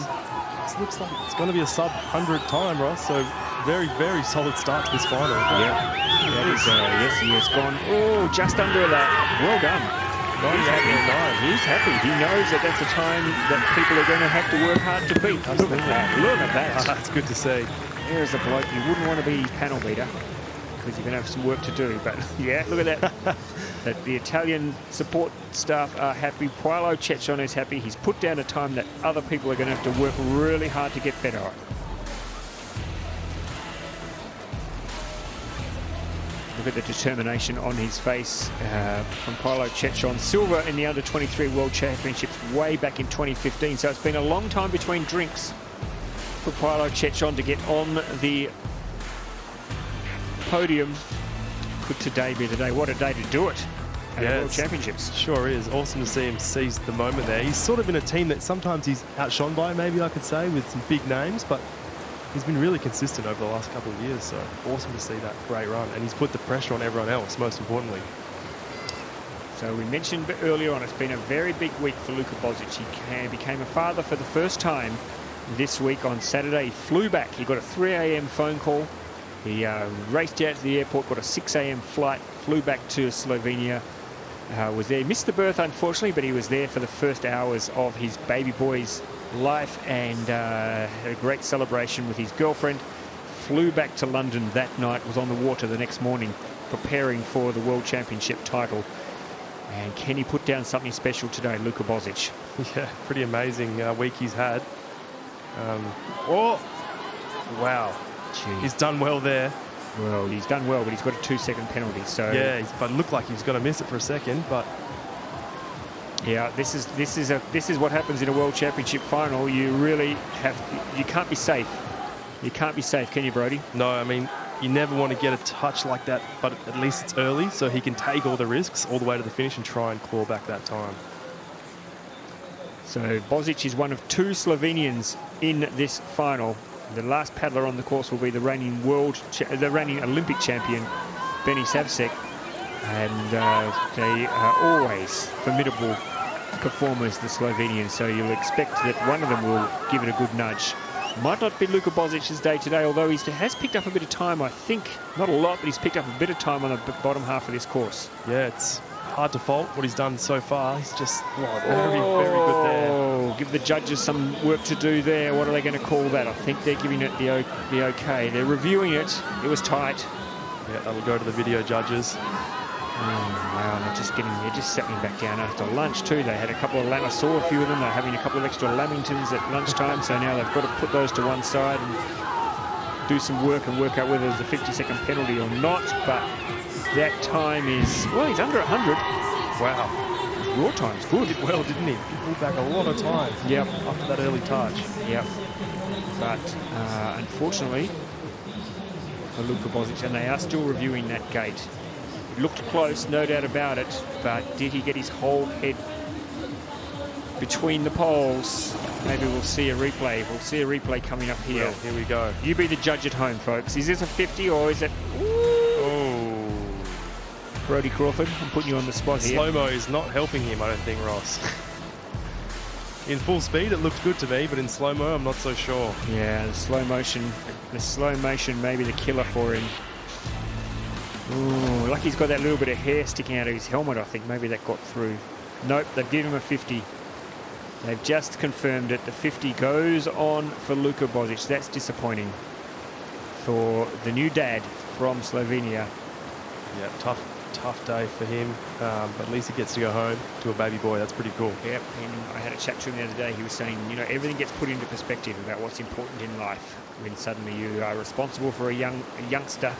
This looks like it's going to be a sub-100 time, Ross. So very, very solid start to this final. Yeah. Yes, he has gone. Oh, just under that. Well done. He's happy. He's happy. He knows that that's a time that people are going to have to work hard to beat. Look at that. Look at that. That's good to see. There's a bloke you wouldn't want to be panel beater because you're going to have some work to do. But yeah, look at that. That the Italian support staff are happy. Paolo Cecchon is happy. He's put down a time that other people are going to have to work really hard to get better at. Look at the determination on his face from Paolo Cecchon. Silver in the Under-23 World Championships way back in 2015. So it's been a long time between drinks for Paolo Cecchon to get on the podium. Could today be the day? What a day to do it at the World Championships. Sure is. Awesome to see him seize the moment there. He's sort of in a team that sometimes he's outshone by, maybe I could say, with some big names, but he's been really consistent over the last couple of years, so awesome to see that great run. And he's put the pressure on everyone else, most importantly. So we mentioned earlier on, it's been a very big week for Luka Bozic. He became a father for the first time this week on Saturday. He flew back. He got a 3 a.m. phone call. He raced out to the airport, got a 6 a.m. flight, flew back to Slovenia. Was there, missed the birth unfortunately, but he was there for the first hours of his baby boy's life and had a great celebration with his girlfriend. Flew back to London that night, was on the water the next morning preparing for the World Championship title. And can he put down something special today, Luka Bozic? Yeah, pretty amazing week he's had. Oh, wow. Gee. He's done well there. Well, he's done well, but he's got a 2-second penalty. So yeah, but it looked like he was going to miss it for a second, but yeah, this is what happens in a World Championship final. You can't be safe. You can't be safe, can you, Brodie? No, I mean, you never want to get a touch like that, but at least it's early, so he can take all the risks all the way to the finish and try and claw back that time. So Bozic is one of 2 Slovenians in this final. The last paddler on the course will be the reigning Olympic champion, Benny Savsek. And they are always formidable performers, the Slovenians, so you'll expect that one of them will give it a good nudge. Might not be Luka Bozic's day today, although he has picked up a bit of time, I think. Not a lot, but he's picked up a bit of time on the bottom half of this course. Yeah, it's hard to fault what he's done so far. He's just very, very good there. Or give the judges some work to do there. What are they going to call that? I think they're giving it the okay. They're reviewing it. It was tight. Yeah, that'll go to the video judges. Wow, they're just settling back down after lunch too. They had a couple of I saw a few of them. They're having a couple of extra lamingtons at lunchtime, so now they've got to put those to one side and do some work and work out whether there's a 50-second penalty or not. But that time is, well, he's under 100. Wow. Raw time's good. Did well, didn't he? He pulled back a lot of time. Yep. After that early touch. Yep. But unfortunately, for Luka Bozic, and they are still reviewing that gate. It looked close, no doubt about it, but did he get his whole head between the poles? Maybe we'll see a replay. We'll see a replay coming up here. Well, here we go. You be the judge at home, folks. Is this a 50 or is it... Oh. Brodie Crawford, I'm putting you on the spot here. Slow-mo is not helping him, I don't think, Ross. In full speed, it looked good to me, but in slow-mo, I'm not so sure. Yeah, the slow motion may be the killer for him. Ooh, like he's got that little bit of hair sticking out of his helmet, I think. Maybe that got through. Nope, they've given him a 50. They've just confirmed it. The 50 goes on for Luka Bozic. That's disappointing for the new dad from Slovenia. Yeah, tough day for him, but at least he gets to go home to a baby boy. That's pretty cool. Yep, and I had a chat to him the other day. He was saying, you know, everything gets put into perspective about what's important in life when suddenly you are responsible for a youngster.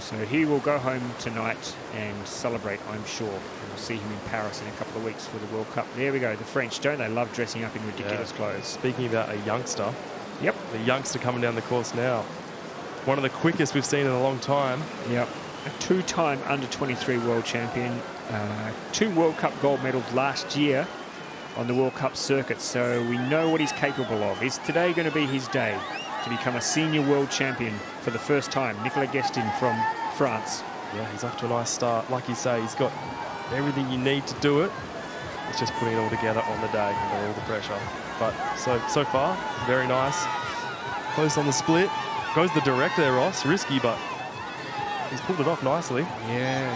So he will go home tonight and celebrate, I'm sure. And we'll see him in Paris in a couple of weeks for the World Cup. There we go, the French. Don't they love dressing up in ridiculous clothes? Speaking about a youngster. Yep. The youngster coming down the course now. One of the quickest we've seen in a long time. Yep. A two-time under-23 world champion. 2 World Cup gold medals last year on the World Cup circuit. So we know what he's capable of. Is today going to be his day to become a senior world champion for the first time? Nicolas Guestin from France. Yeah, he's off to a nice start. Like you say, he's got everything you need to do it. It's just putting it all together on the day under all the pressure. But so far, very nice. Close on the split. Goes the direct there, Ross. Risky, but he's pulled it off nicely. Yeah.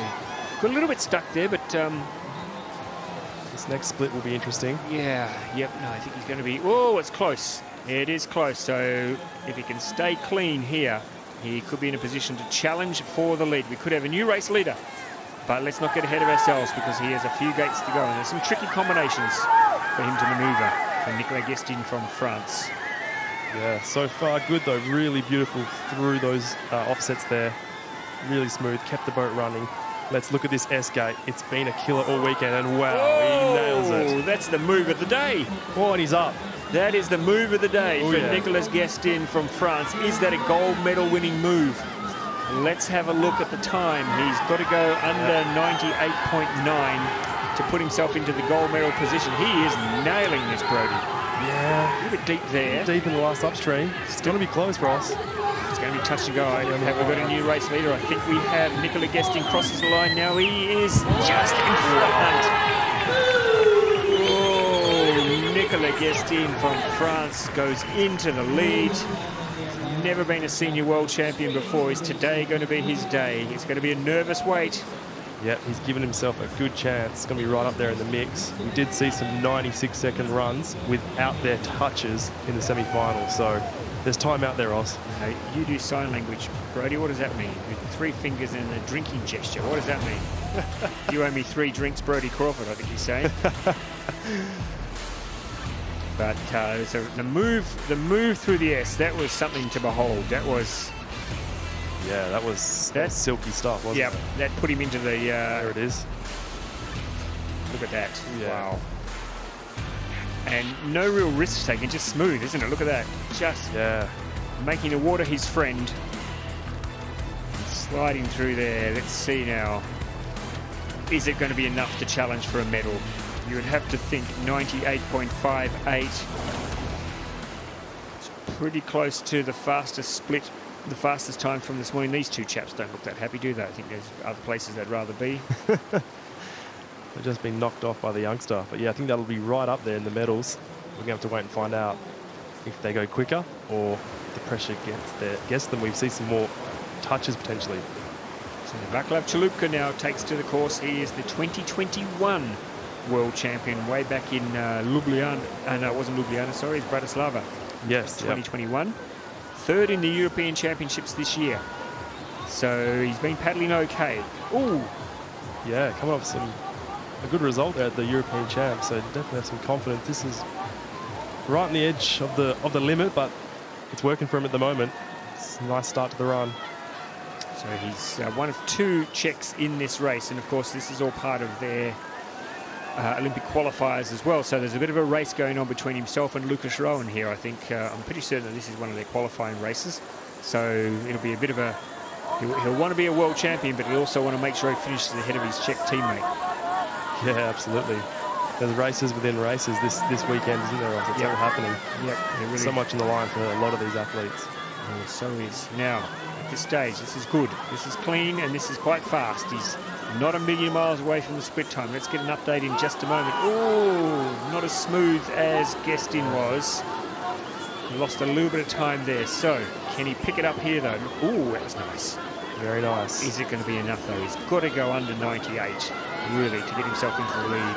Got a little bit stuck there, but... this next split will be interesting. Yeah, yep. No, I think he's going to be... Oh, it's close. It is close. So if he can stay clean here, he could be in a position to challenge for the lead. We could have a new race leader. But let's not get ahead of ourselves because he has a few gates to go. And there's some tricky combinations for him to manoeuvre from Nicolas Guestin from France. Yeah, so far good though. Really beautiful through those offsets there. Really smooth, kept the boat running. Let's look at this S-gate. It's been a killer all weekend, and wow, he nails it. That's the move of the day. Oh, and he's up. That is the move of the day for Nicolas Guestin from France. Is that a gold medal winning move? Let's have a look at the time. He's got to go under 98.9 to put himself into the gold medal position. He is nailing this, Brodie. Yeah. A little bit deep there. Deep in the last upstream. It's going to be close, Ross. It's going to be touch and go. Have we got a new race leader? I think we have. Nicolas Guestin crosses the line now. He is just in front. Oh, Nicolas Guestin from France goes into the lead. He's never been a senior world champion before. Is today going to be his day? It's going to be a nervous wait. Yep, he's given himself a good chance. It's going to be right up there in the mix. We did see some 96-second runs without their touches in the semi-final, so there's time out there, Ross. You do sign language, Brodie. What does that mean? With 3 fingers and a drinking gesture. What does that mean? You owe me 3 drinks, Brodie Crawford, I think he's saying. But so the move through the S, that was something to behold. That was... Yeah, that was silky stuff, wasn't it? Yeah, that put him into the... there it is. Look at that. Yeah. Wow. And no real risk taken, just smooth, isn't it? Look at that. Just making the water his friend. Sliding through there. Let's see now. Is it going to be enough to challenge for a medal? You would have to think 98.58. It's pretty close to the fastest split, the fastest time from this morning. These two chaps don't look that happy, do they? I think there's other places they'd rather be. They've just been knocked off by the youngster. But yeah, I think that'll be right up there in the medals. We're going to have to wait and find out if they go quicker or the pressure gets them. We've seen some more touches potentially. So Vaclav Chalupka now takes to the course. He is the 2021 world champion way back in Ljubljana. No, it wasn't Ljubljana, sorry, it's Bratislava. Yes, 2021. Third in the European Championships this year. So he's been paddling okay. Ooh. Yeah, coming off a good result at the European Champs, so definitely have some confidence. This is right on the edge of the limit, but it's working for him at the moment. It's a nice start to the run. So he's one of 2 Czechs in this race, and of course this is all part of their Olympic qualifiers as well. So there's a bit of a race going on between himself and Lucas Rowan here. I think I'm pretty certain that this is one of their qualifying races. So it'll be a bit of a... He'll want to be a world champion, but he'll also want to make sure he finishes ahead of his Czech teammate. Yeah, absolutely. There's races within races this weekend, isn't there, Ross? It's all happening. Yep. Really so much in the line for a lot of these athletes. Yeah, so is. Now, at this stage, this is good. This is clean, and this is quite fast. He's not a million miles away from the split time. Let's get an update in just a moment. Oh, not as smooth as Guestin was. He lost a little bit of time there. So, can he pick it up here, though? Oh, that was nice. Very nice. Is it going to be enough, though? He's got to go under 98, really, to get himself into the lead.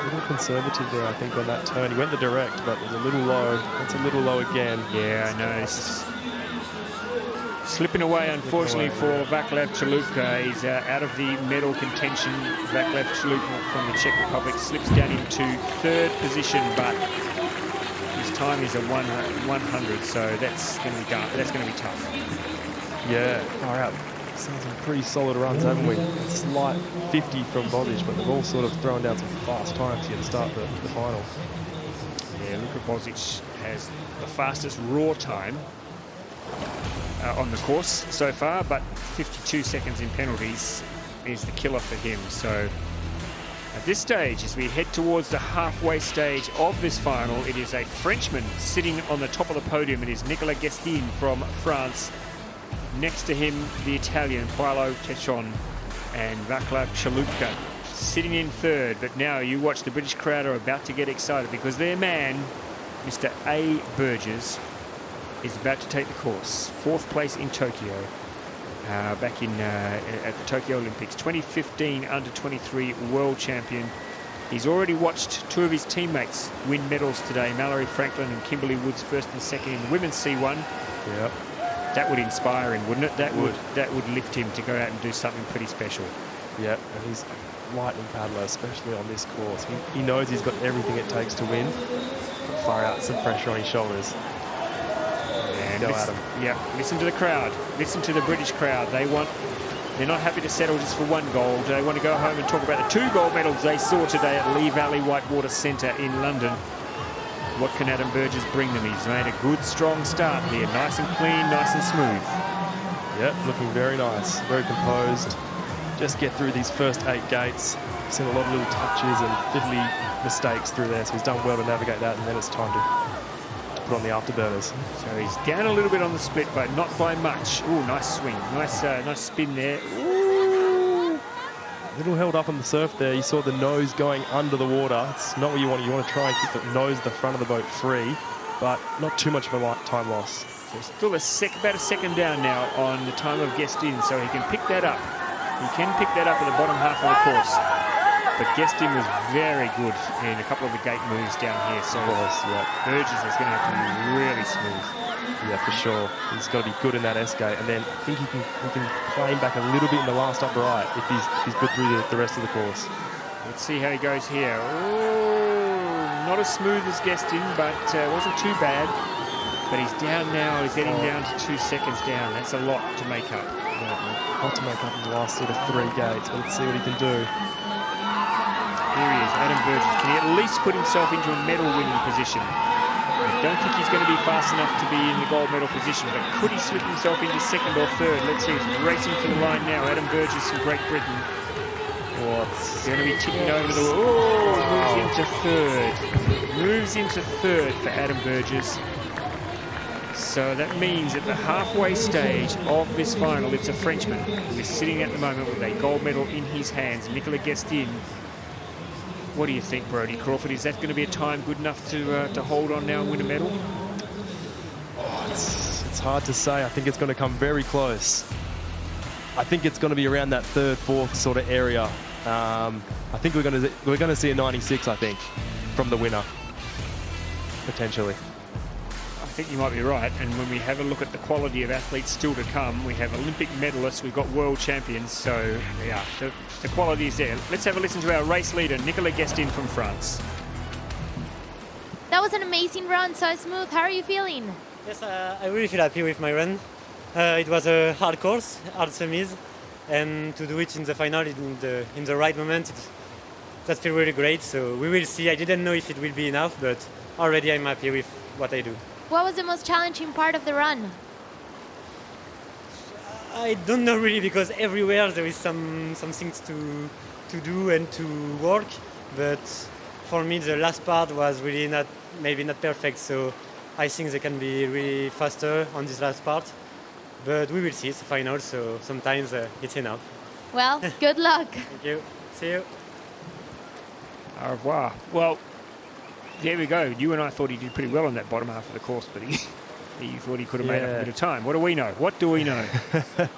A little conservative there, I think, on that turn. He went the direct, but it was a little low. That's a little low again. Yeah, I know. It's slipping away, unfortunately, for Vaclav Chalupka. He's out of the medal contention. Vaclav Chalupka from the Czech Republic slips down into 3rd position, but his time is a 100, so that's going to be tough. That's going to be tough. Yeah, far out. Seen some pretty solid runs, haven't we? A slight 50 from Bozic, but they've all sort of thrown down some fast times here to start the final. Yeah, Luka Bozic has the fastest raw time on the course so far, but 52 seconds in penalties is the killer for him. So at this stage, as we head towards the halfway stage of this final, it is a Frenchman sitting on the top of the podium. It is Nicolas Guestin from France. Next to him, the Italian Paolo Techon and Vaclav Chalupka sitting in 3rd. But now you watch, the British crowd are about to get excited because their man, Mr. A. Burgess, is about to take the course. 4th place in Tokyo, back in at the Tokyo Olympics. 2015 under-23 world champion. He's already watched 2 of his teammates win medals today, Mallerie Franklin and Kimberly Woods, 1st and 2nd in the women's C1. Yep. That would inspire him, wouldn't it? That would lift him to go out and do something pretty special. Yeah, and he's a lightning paddler, especially on this course. He knows he's got everything it takes to win. Far out, some pressure on his shoulders. And go at him. Yeah, listen to the crowd. Listen to the British crowd. They're not happy to settle just for 1 gold. They want to go home and talk about the 2 gold medals they saw today at Lee Valley Whitewater Centre in London. What can Adam Burgess bring them? He's made a good, strong start here. Nice and clean, nice and smooth. Yep, looking very nice, very composed. Just get through these first 8 gates. I've seen a lot of little touches and fiddly mistakes through there, so he's done well to navigate that, and then it's time to put on the afterburners. So he's down a little bit on the split, but not by much. Ooh, nice swing. Nice spin there. Ooh. A little held up on the surf there. You saw the nose going under the water. It's not what you want. You want to try and keep the nose of the front of the boat free, but not too much of a time loss. So still about a second down now on the time of Guestin, so he can pick that up. He can pick that up at the bottom half of the course. But Guestin was very good in a couple of the gate moves down here. So Burgess is going to have to be really smooth. Yeah, for sure. He's got to be good in that S gate, and then I think he can claim back a little bit in the last upright if he's good through the rest of the course. Let's see how he goes here. Oh, not as smooth as Guestin, but wasn't too bad. But he's down now. He's getting down to 2 seconds down. That's a lot to make up. Yeah, a lot to make up in the last sort of 3 gates, but let's see what he can do. Here he is, Adam Burgess. Can he at least put himself into a medal-winning position? I don't think he's going to be fast enough to be in the gold medal position, but could he slip himself into 2nd or 3rd? Let's see, he's racing for the line now. Adam Burgess from Great Britain. What's going to be ticking over the... Oh, moves into 3rd. Moves into 3rd for Adam Burgess. So that means at the halfway stage of this final, it's a Frenchman who is sitting at the moment with a gold medal in his hands, Nicolas Guestin. What do you think, Brodie Crawford? Is that going to be a time good enough to hold on now and win a medal? Oh, it's hard to say. I think it's going to come very close. I think it's going to be around that 3rd, 4th sort of area. I think we're going to see a 96. I think from the winner potentially. I think you might be right. And when we have a look at the quality of athletes still to come, we have Olympic medalists, we've got world champions. So yeah, the quality is there. Let's have a listen to our race leader, Nicolas Guestin from France. That was an amazing run, so smooth. How are you feeling? Yes, I really feel happy with my run. It was a hard course, hard semis, and to do it in the final in the right moment, that feels really great. So we will see. I didn't know if it will be enough, but already I'm happy with what I do. What was the most challenging part of the run? I don't know really, because everywhere there is some things to do and to work, but for me the last part was really maybe not perfect. So I think they can be really faster on this last part, but we will see. It's the final, so sometimes it's enough. Well, good luck. Thank you. See you. Au revoir. Well, there we go. You and I thought he did pretty well on that bottom half of the course, but he thought he could have made up a bit of time. What do we know? What do we know? I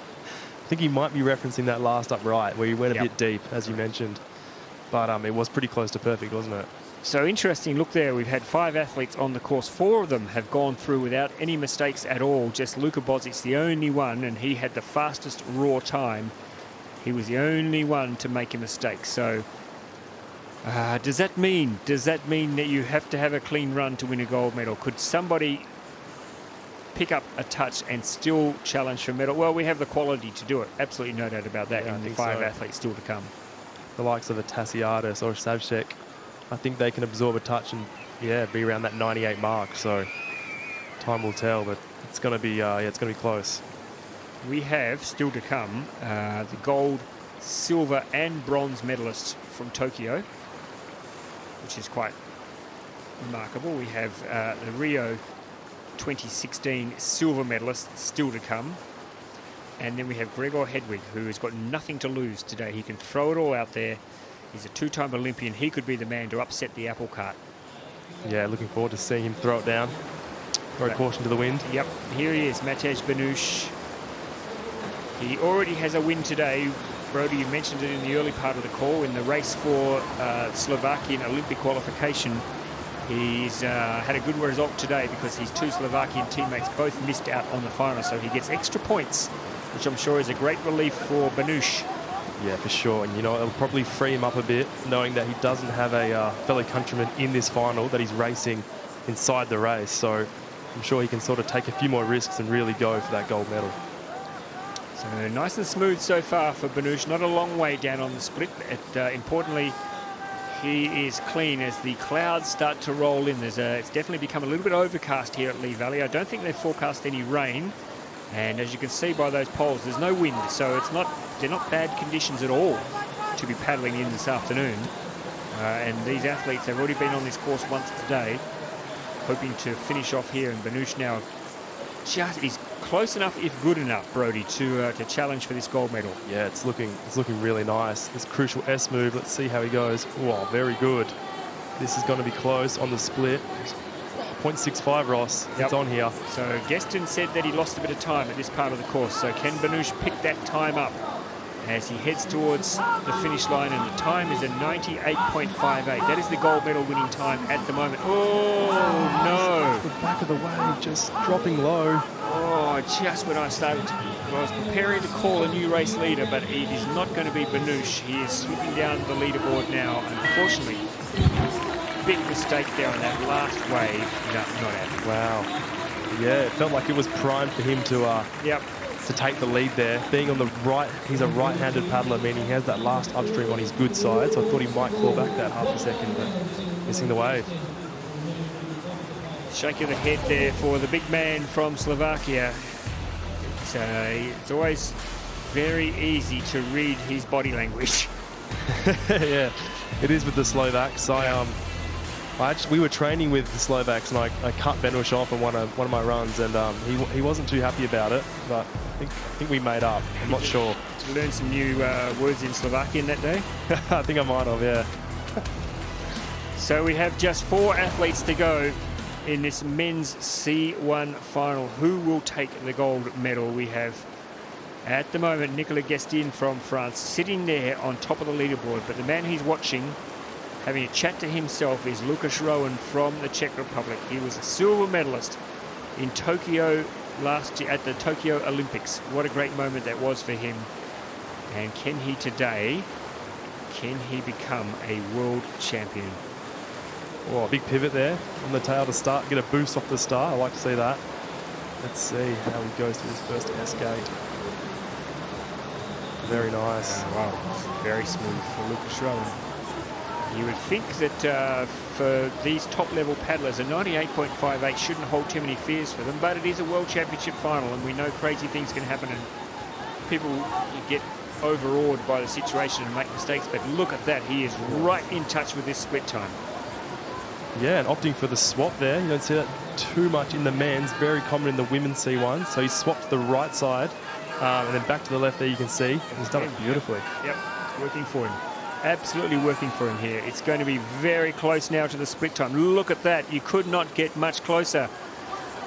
think he might be referencing that last upright where he went a bit deep, as you mentioned. But it was pretty close to perfect, wasn't it? So interesting look there. We've had 5 athletes on the course. 4 of them have gone through without any mistakes at all. Just Luka Bozic's the only one, and he had the fastest raw time. He was the only one to make a mistake. So does that mean that you have to have a clean run to win a gold medal? Could somebody pick up a touch and still challenge for a medal? Well, we have the quality to do it. Absolutely no doubt about that. And the 5 athletes still to come. The likes of a Tassiadis or a Savchek, I think they can absorb a touch and be around that 98 mark. So time will tell, but it's going to be it's going to be close. We have still to come the gold, silver, and bronze medalists from Tokyo, which is quite remarkable. We have the Rio 2016 silver medalist still to come. And then we have Gregor Hedwig, who has got nothing to lose today. He can throw it all out there. He's a 2-time Olympian. He could be the man to upset the apple cart. Yeah, looking forward to seeing him throw it down. Throw caution to the wind. Yep, here he is, Matej Benouche. He already has a win today. Brody, you mentioned it in the early part of the call. In the race for Slovakian Olympic qualification, he's had a good result today because his 2 Slovakian teammates both missed out on the final. So he gets extra points, which I'm sure is a great relief for Benouche. Yeah, for sure. And, it'll probably free him up a bit, knowing that he doesn't have a fellow countryman in this final that he's racing inside the race. So I'm sure he can sort of take a few more risks and really go for that gold medal. So nice and smooth so far for Benouche. Not a long way down on the split. Importantly, he is clean as the clouds start to roll in. It's definitely become a little bit overcast here at Lee Valley. I don't think they've forecast any rain. And as you can see by those poles, there's no wind, so they're not bad conditions at all to be paddling in this afternoon. And these athletes have already been on this course once today, hoping to finish off here. And Benouche now just is close enough, if good enough, Brody, to challenge for this gold medal. Yeah, it's looking really nice. This crucial S move. Let's see how he goes. Wow, very good. This is going to be close on the split. 0.65, Ross. Yep. It's on here. So Guestin said that he lost a bit of time at this part of the course. So can Benouche pick that time up as he heads towards the finish line? And the time is a 98.58. That is the gold medal winning time at the moment. Oh, no. The back of the wave just dropping low. Oh, just when I was preparing to call a new race leader, but it is not going to be Benouche. He is slipping down the leaderboard now, unfortunately. Big mistake there on that last wave. No, not happening. Wow. Yeah, it felt like it was primed for him to take the lead there. Being on the right, he's a right-handed paddler, meaning he has that last upstream on his good side, so I thought he might claw back that half a second, but missing the wave. Shake of the head there for the big man from Slovakia. It's always very easy to read his body language. Yeah, it is with the Slovaks. We were training with the Slovaks, and I cut Benouche off on one of my runs, and he wasn't too happy about it, but I think we made up. I'm not sure. Did you learn some new words in Slovakian that day? I think I might have, yeah. So we have just 4 athletes to go in this men's C1 final. Who will take the gold medal? We have At the moment, Nicolas Guestin from France sitting there on top of the leaderboard, but the man he's watching, having a chat to himself, is Lukáš Rowan from the Czech Republic. He was a silver medalist in Tokyo last year at the Tokyo Olympics. What a great moment that was for him. And can he become a world champion? Oh, a big pivot there on the tail to start, get a boost off the start. I like to see that. Let's see how he goes to his first escape. Very nice. Wow, very smooth for Lukáš Rowan. You would think that for these top-level paddlers, a 98.58 shouldn't hold too many fears for them, but it is a World Championship final, and we know crazy things can happen, and people get overawed by the situation and make mistakes. But look at that, he is right in touch with this split time. Yeah, and opting for the swap there. You don't see that too much in the men's, very common in the women's C1. So he swapped to the right side and then back to the left there, you can see. He's done it beautifully. Yep, working for him. Absolutely working for him here. It's going to be very close now to the split time. Look at that. You could not get much closer.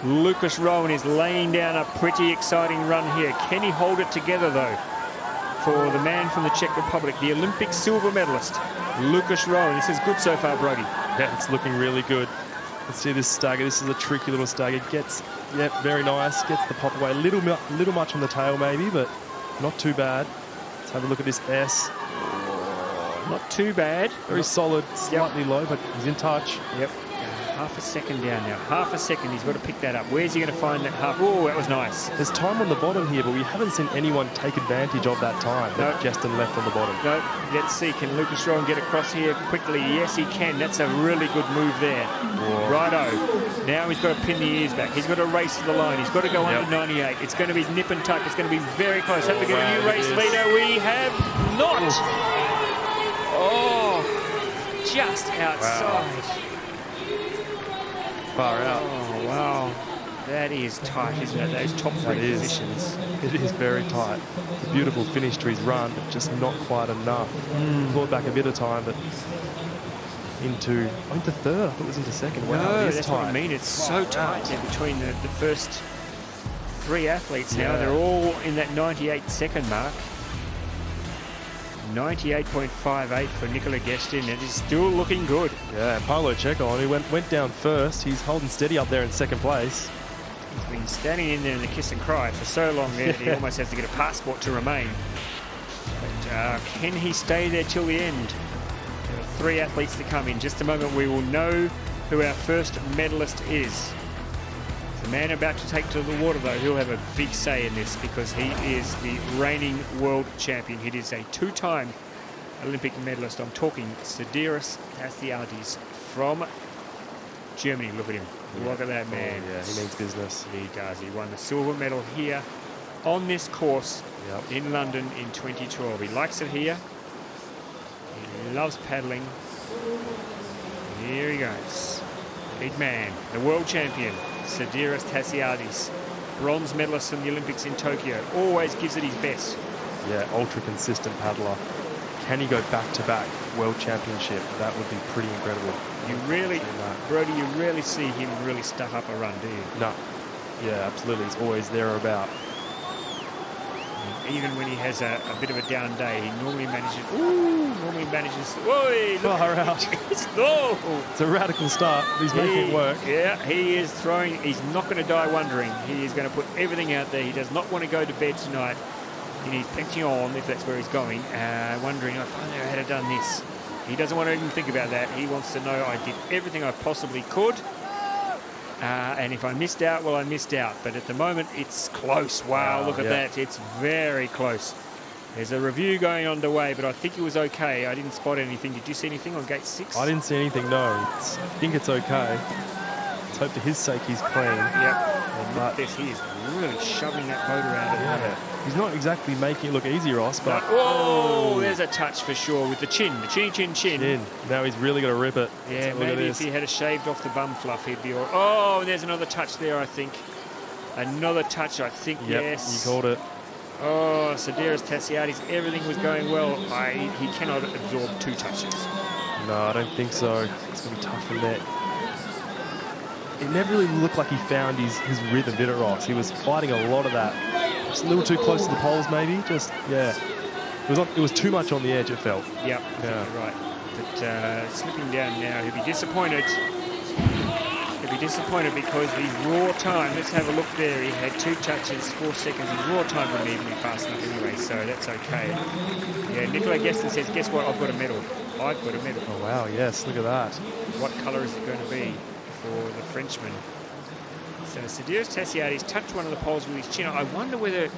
Lukáš Rowan is laying down a pretty exciting run here. Can he hold it together, though, for the man from the Czech Republic, the Olympic silver medalist, Lukáš Rowan? This is good so far, Brody. Yeah, it's looking really good. Let's see this stagger. This is a tricky little stagger. Gets, yep, very nice. Gets the pop away. Little much on the tail maybe, but not too bad. Let's have a look at this S. Not too bad. Very solid, slightly low, but he's in touch. Yep. Half a second down now. Half a second. He's got to pick that up. Where's he going to find that half? Oh, that was nice. There's time on the bottom here, but we haven't seen anyone take advantage of that time. No. Justin left on the bottom. No. Let's see. Can Lukáš Rowan get across here quickly? Yes, he can. That's a really good move there. Whoa. Righto. Now he's got to pin the ears back. He's got to race to the line. He's got to go under 98. It's going to be nip and tuck. It's going to be very close. Have we got a new race leader? We have not. Oh, just outside. Wow. Far out. Oh, wow. That is tight, isn't it? Those top three positions. It is very tight. A beautiful finish to his run, but just not quite enough. Clawed back a bit of time, but into third. I thought it was into second. Wow, no, it is that's tight. what I mean. It's so tight there between the first three athletes now. They're all in that 98-second mark. 98.58 for Nicolas Guestin. It is still looking good. Yeah, and Paolo Checo, who went down first. He's holding steady up there in second place. He's been standing in there in the kiss and cry for so long there that he almost has to get a passport to remain. But can he stay there till the end? There are three athletes to come in. Just a moment, we will know who our first medalist is. The man about to take to the water, though, he'll have a big say in this because he is the reigning world champion. He is a two-time Olympic medalist. I'm talking Sediris Tasiadis from Germany. Look at him. Look at that man. Oh, yeah, he means business. He does. He won the silver medal here on this course in London in 2012. He likes it here. He loves paddling. Here he goes. Big man, the world champion, Sediris Tasiadis, bronze medalist from the Olympics in Tokyo. Always gives it his best. Yeah, ultra consistent paddler. Can he go back-to-back world championship? That would be pretty incredible. You really, Brody, you rarely see him really stuff up a run, do you? No. Yeah, absolutely. He's always there or about. Even when he has a bit of a down day, he normally manages. Whoa, far out. No. It's a radical start. He's making it work. Yeah, he is throwing. He's not going to die wondering. He is going to put everything out there. He does not want to go to bed tonight in his pension, if that's where he's going, wondering, if I had have done this. He doesn't want to even think about that. He wants to know I did everything I possibly could. And if I missed out, well, I missed out. But at the moment, it's close. Wow, look at that. It's very close. There's a review going underway, but I think it was okay. I didn't spot anything. Did you see anything on gate 6? I didn't see anything, no. I think it's okay. Let's hope for his sake he's clean. Yep. But this, he is really shoving that boat around at the moment. He's not exactly making it look easy, Ross, but... Whoa, there's a touch for sure with the chin. The chin. Now he's really got to rip it. Yeah, maybe if he had shaved off the bum fluff, he'd be all... Oh, and there's another touch there, I think. Another touch, I think, yes. You called it. Oh, Sediris Tasiadis, everything was going well. He cannot absorb 2 touches. No, I don't think so. It's going to be tough from there. It never really looked like he found his rhythm, did it, Ross? He was fighting a lot of that Just a little too close to the poles, maybe. Just, yeah. It was too much on the edge, it felt. Yep, yeah. You're right. But slipping down now, he'll be disappointed. He'll be disappointed because his raw time, let's have a look there. He had 2 touches, 4 seconds. His raw time wouldn't even be fast enough anyway, so that's okay. Yeah, Nicola Guestin says, guess what? I've got a medal. I've got a medal. Oh, wow, yes, look at that. What colour is it going to be for the Frenchman? So Sidiros Tassiadis touched one of the poles with his chin. I wonder whether,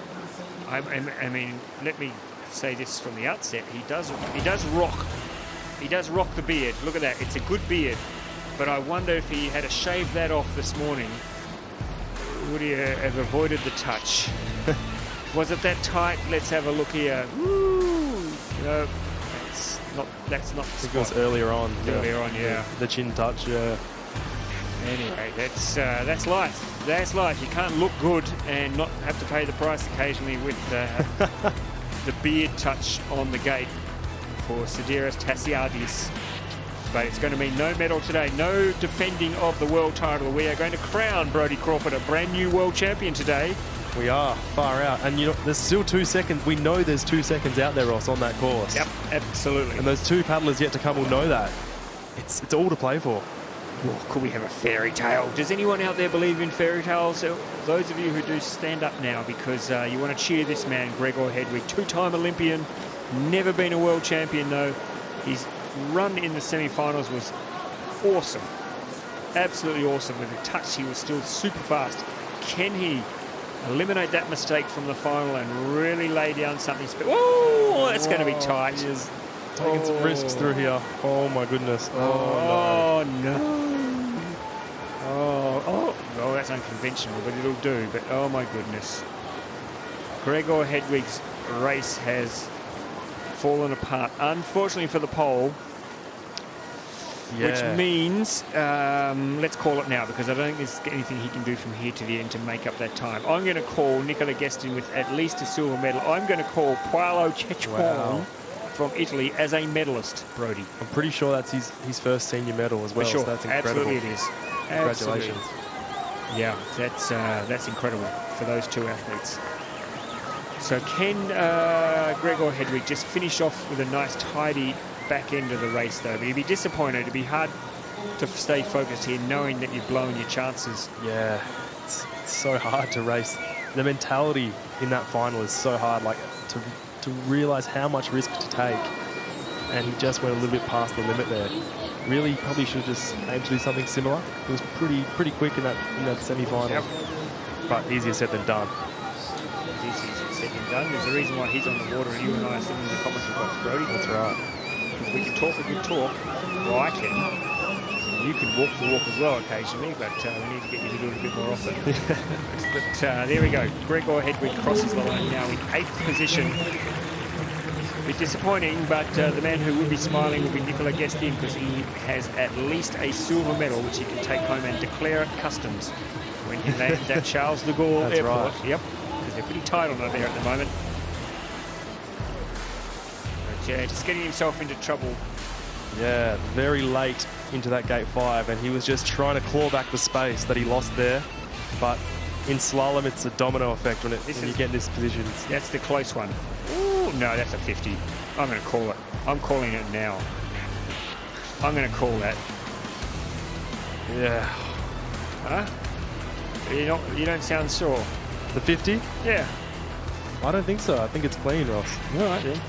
I mean, let me say this from the outset. He does rock the beard. Look at that. It's a good beard. But I wonder if he had to shave that off this morning, would he have avoided the touch? Was it that tight? Let's have a look here. Woo! No, that's not. I think it was earlier on. Earlier on, yeah. The chin touch, yeah. Anyway, that's life. That's life. You can't look good and not have to pay the price occasionally with the beard touch on the gate for Sidiros Tassiadis. But it's going to mean no medal today, no defending of the world title. We are going to crown Brodie Crawford a brand new world champion today. We are, far out. And you know, there's still 2 seconds. We know there's 2 seconds out there, Ross, on that course. Yep, absolutely. And those 2 paddlers yet to come will know that. It's all to play for. Oh, could we have a fairy tale? Does anyone out there believe in fairy tales? So those of you who do, stand up now, because you want to cheer this man, Gregor Hedwig, 2-time Olympian, never been a world champion though. His run in the semi-finals was awesome, absolutely awesome. With the touch, he was still super fast. Can he eliminate that mistake from the final and really lay down something? Oh, it's going to be tight. He is taking some risks through here. Oh my goodness. Oh no. Oh, that's unconventional, but it'll do. But oh my goodness. Gregor Hedwig's race has fallen apart, unfortunately for the pole. Yeah. Which means, let's call it now, because I don't think there's anything he can do from here to the end to make up that time. I'm going to call Nicola Guestin with at least a silver medal. I'm going to call Paolo Ceccone from Italy as a medalist, Brodie. I'm pretty sure that's his first senior medal as well. For sure. So that's incredible. Absolutely it is. Congratulations. Absolutely. Yeah, that's incredible for those 2 athletes. So can Gregor Hedwig just finish off with a nice, tidy back end of the race, though? But he'd be disappointed. It'd be hard to stay focused here, knowing that you've blown your chances. Yeah, it's so hard to race. The mentality in that final is so hard, like to realise how much risk to take. And he just went a little bit past the limit there. Really, probably should have just aimed to do something similar. It was pretty quick in that semi-final. Yep. But easier said than done. It is easier said than done. There's a reason why he's on the water and you and I are sitting in the commentary box, Brodie. That's right. We can talk a good talk. Well, I can. You can walk the walk as well occasionally, but we need to get you to do it a bit more often. But there we go. Gregor Hedwig crosses the line now in 8th position. A bit disappointing, but the man who will be smiling will be Nicola Guestin, because he has at least a silver medal, which he can take home and declare at customs when he lands at Charles de Gaulle Airport. Right. Yep, because they're pretty tight on it there at the moment. Yeah, just getting himself into trouble. Yeah, very late into that gate 5, and he was just trying to claw back the space that he lost there. But in slalom, it's a domino effect when you get in this position. That's the close one. Ooh, no, that's a 50. I'm going to call it. I'm calling it now. I'm going to call that. Yeah. Huh? You don't sound sure. The 50? Yeah. I don't think so. I think it's clean, Ross. All right, then.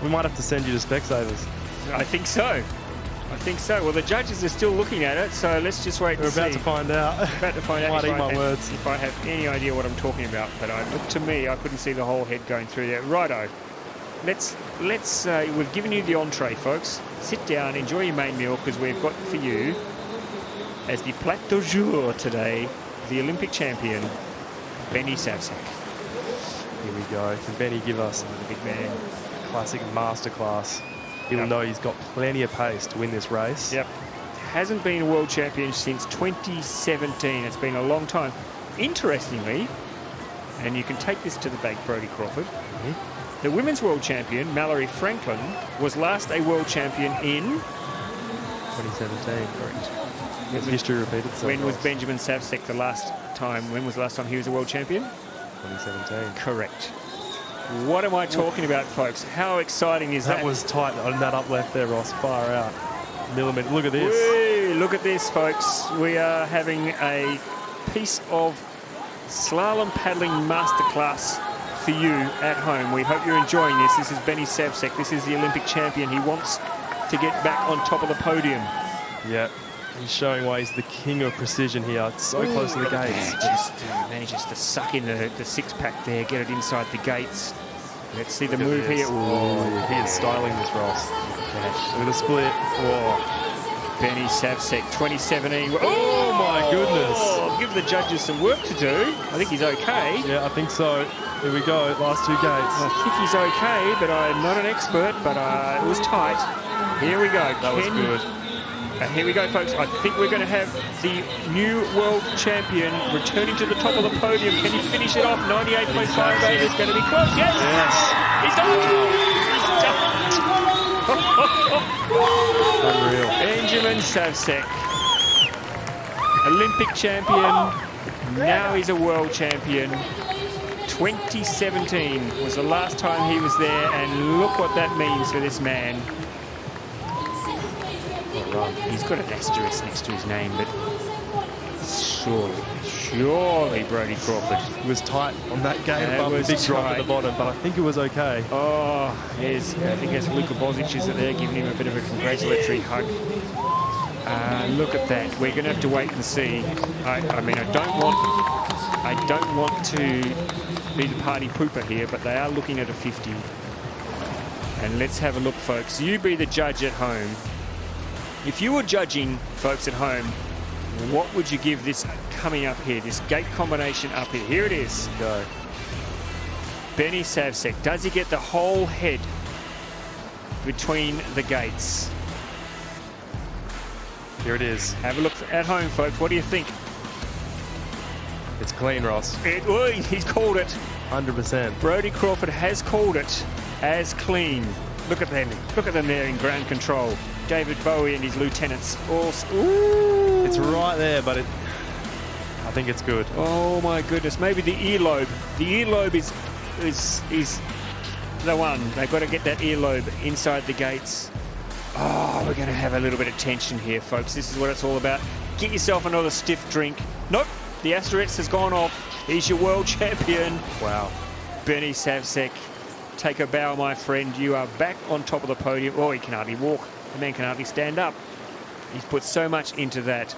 We might have to send you to Specsavers. I think so. I think so. Well, the judges are still looking at it, so let's just wait and see. We're about to find out. About to find out Might eat my words. If I have any idea what I'm talking about. But to me, I couldn't see the whole head going through there. Righto. Let's we've given you the entree, folks. Sit down, enjoy your main meal, because we've got for you, as the plat du jour today, the Olympic champion, Benny Savsak. Here we go. Can Benny give us the big man classic masterclass? He'll know he's got plenty of pace to win this race. Yep. Hasn't been a world champion since 2017. It's been a long time. Interestingly, and you can take this to the bank, Brodie Crawford, the women's world champion, Mallerie Franklin, was last a world champion in 2017. Correct. history repeated itself. When was Benjamin Savsek the last time? When was the last time he was a world champion? 2017. Correct. What am I talking about, folks? How exciting is that? That was tight on that up left there, Ross. Far out. Millimetre. Look at this. Whee! Look at this, folks. We are having a piece of slalom paddling masterclass for you at home. We hope you're enjoying this. This is Benny Savsek. This is the Olympic champion. He wants to get back on top of the podium. Yeah. He's showing why he's the king of precision here. It's so close to the gates. Manages to suck in the six-pack there, get it inside the gates. Let's see the move here. Oh, he is styling this, Ross. With a split. Oh. Benny Savsek, 2017. Oh, my goodness. Give the judges some work to do. I think he's okay. Yeah, I think so. Here we go, last two gates. I think he's okay, but I'm not an expert, but it was tight. Here we go. That was good. Here we go, folks. I think we're going to have the new world champion returning to the top of the podium. Can he finish it off? 98.58 is going to be close. Yes! He's done it! Unreal. Benjamin Savsek, Olympic champion. Now he's a world champion. 2017 was the last time he was there, and look what that means for this man. He's got an asterisk next to his name, but surely Brodie Crawford. It was tight on that gate above the big drop at the bottom, but I think it was okay. Oh, I think there's Luka Bozic is there, giving him a bit of a congratulatory hug. Look at that. We're going to have to wait and see. I mean, I don't want to be the party pooper here, but they are looking at a 50. And let's have a look, folks. You be the judge at home. If you were judging, folks at home, what would you give this coming up here, this gate combination up here? Here it is. Go. Benny Savsek, does he get the whole head between the gates? Here it is. Have a look at home, folks. What do you think? It's clean, Ross. He's called it. 100%. Brodie Crawford has called it as clean. Look at them. Look at them there in ground control. David Bowie and his lieutenants. Ooh. It's right there, but I think it's good. Oh my goodness! Maybe the earlobe. The earlobe is the one. They've got to get that earlobe inside the gates. Oh, we're going to have a little bit of tension here, folks. This is what it's all about. Get yourself another stiff drink. Nope, the asterisk has gone off. He's your world champion. Wow. Benny Savsek, take a bow, my friend. You are back on top of the podium. Oh, he can hardly walk. The man can hardly stand up. He's put so much into that.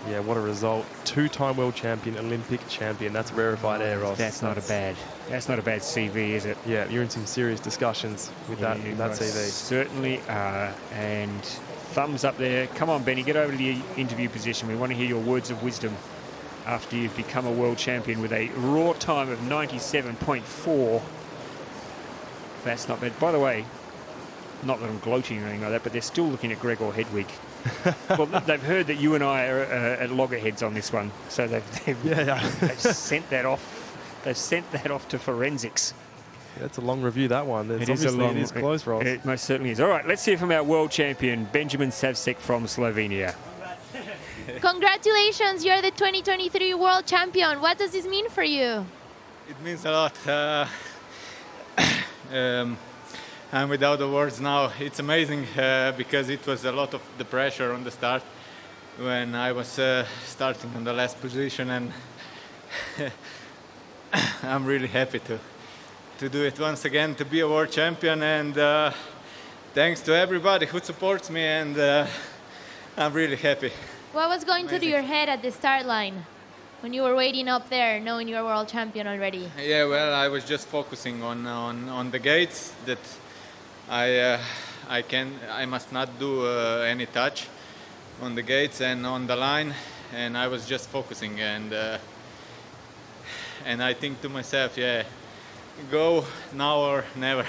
Yeah, what a result. Two-time world champion, Olympic champion. That's rarefied air, Ross. That's not a bad CV, is it? Yeah, you're in some serious discussions with that CV. Certainly are. And thumbs up there. Come on, Benny, get over to the interview position. We want to hear your words of wisdom after you've become a world champion with a raw time of 97.4. That's not bad. By the way, not that I'm gloating or anything like that, but they're still looking at Gregor Hedwig. Well, they've heard that you and I are at loggerheads on this one, so they've sent that off. They've sent that off to forensics. Yeah, that's a long review, that one. It is close, Ross. It most certainly is. All right, let's hear from our world champion, Benjamin Savsek from Slovenia. Congratulations, you're the 2023 world champion. What does this mean for you? It means a lot. I'm without the words now. It's amazing because it was a lot of the pressure on the start when I was starting on the last position, and I'm really happy to do it once again, to be a world champion, and thanks to everybody who supports me, and I'm really happy. What was going through your head at the start line when you were waiting up there, knowing you're world champion already? Yeah, well, I was just focusing on the gates, that I must not do any touch on the gates and on the line, and I was just focusing, and I think to myself, yeah, go now or never.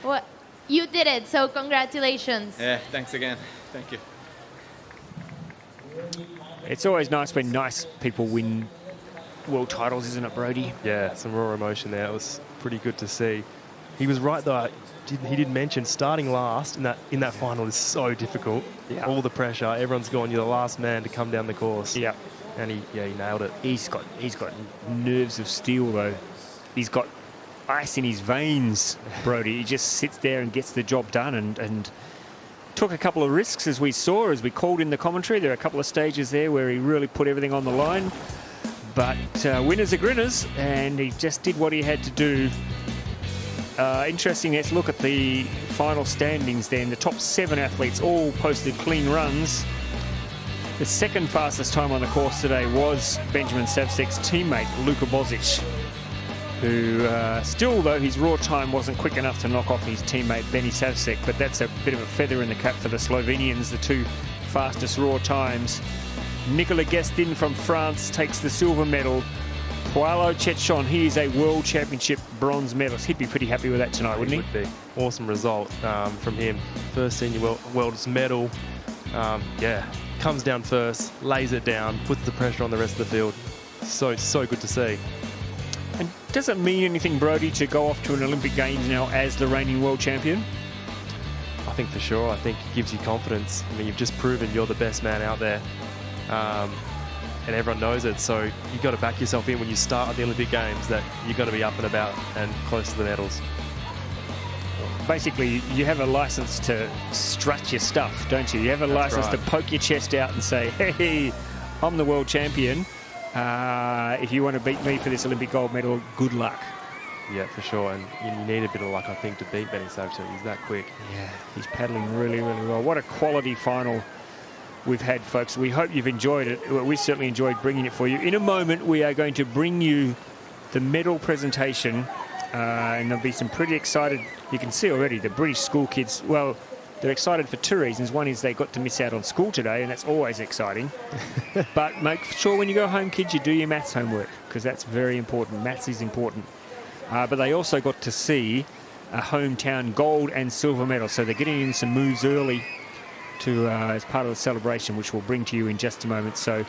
Well, you did it, so congratulations. Yeah, thanks again. Thank you. It's always nice when nice people win world titles, isn't it, Brodie? Yeah, some raw emotion there. It was pretty good to see. He was right though. He did mention starting last in that final is so difficult. Yeah. All the pressure, everyone's gone. You're the last man to come down the course. Yeah. And he nailed it. He's got nerves of steel though. He's got ice in his veins, Brodie. He just sits there and gets the job done, and took a couple of risks as we called in the commentary. There are a couple of stages there where he really put everything on the line. But winners are grinners, and he just did what he had to do. Interesting, let's look at the final standings then. The top 7 athletes all posted clean runs. The second fastest time on the course today was Benjamin Savsek's teammate, Luka Bozic, who still, though, his raw time wasn't quick enough to knock off his teammate, Benny Savsek, but that's a bit of a feather in the cap for the Slovenians, the 2 fastest raw times. Nicolas Guestin from France takes the silver medal. Paolo Cechon, he is a World Championship bronze medalist. He'd be pretty happy with that tonight, wouldn't he? Would be. Awesome result from him. First senior world's medal. Yeah, comes down first, lays it down, puts the pressure on the rest of the field. So good to see. And does it mean anything, Brodie, to go off to an Olympic Games now as the reigning world champion? I think for sure. I think it gives you confidence. I mean, you've just proven you're the best man out there. And everyone knows it, so you've got to back yourself in when you start at the Olympic Games that you're going to be up and about and close to the medals. Basically, you have a license to strut your stuff, don't you? You have a license to poke your chest out and say, hey, I'm the world champion. If you want to beat me for this Olympic gold medal, good luck. Yeah, for sure. And you need a bit of luck, I think, to beat Benny Savsek. He's that quick. Yeah, he's paddling really, really well. What a quality final we've had, folks. We hope you've enjoyed it. We certainly enjoyed bringing it for you. In a moment, we are going to bring you the medal presentation, and there'll be some pretty excited, you can see already, the British school kids, well, they're excited for 2 reasons. One is they got to miss out on school today, and that's always exciting. But make sure when you go home, kids, you do your maths homework, because that's very important. Maths is important. But they also got to see a hometown gold and silver medal, so they're getting in some moves early to as part of the celebration, which we'll bring to you in just a moment. So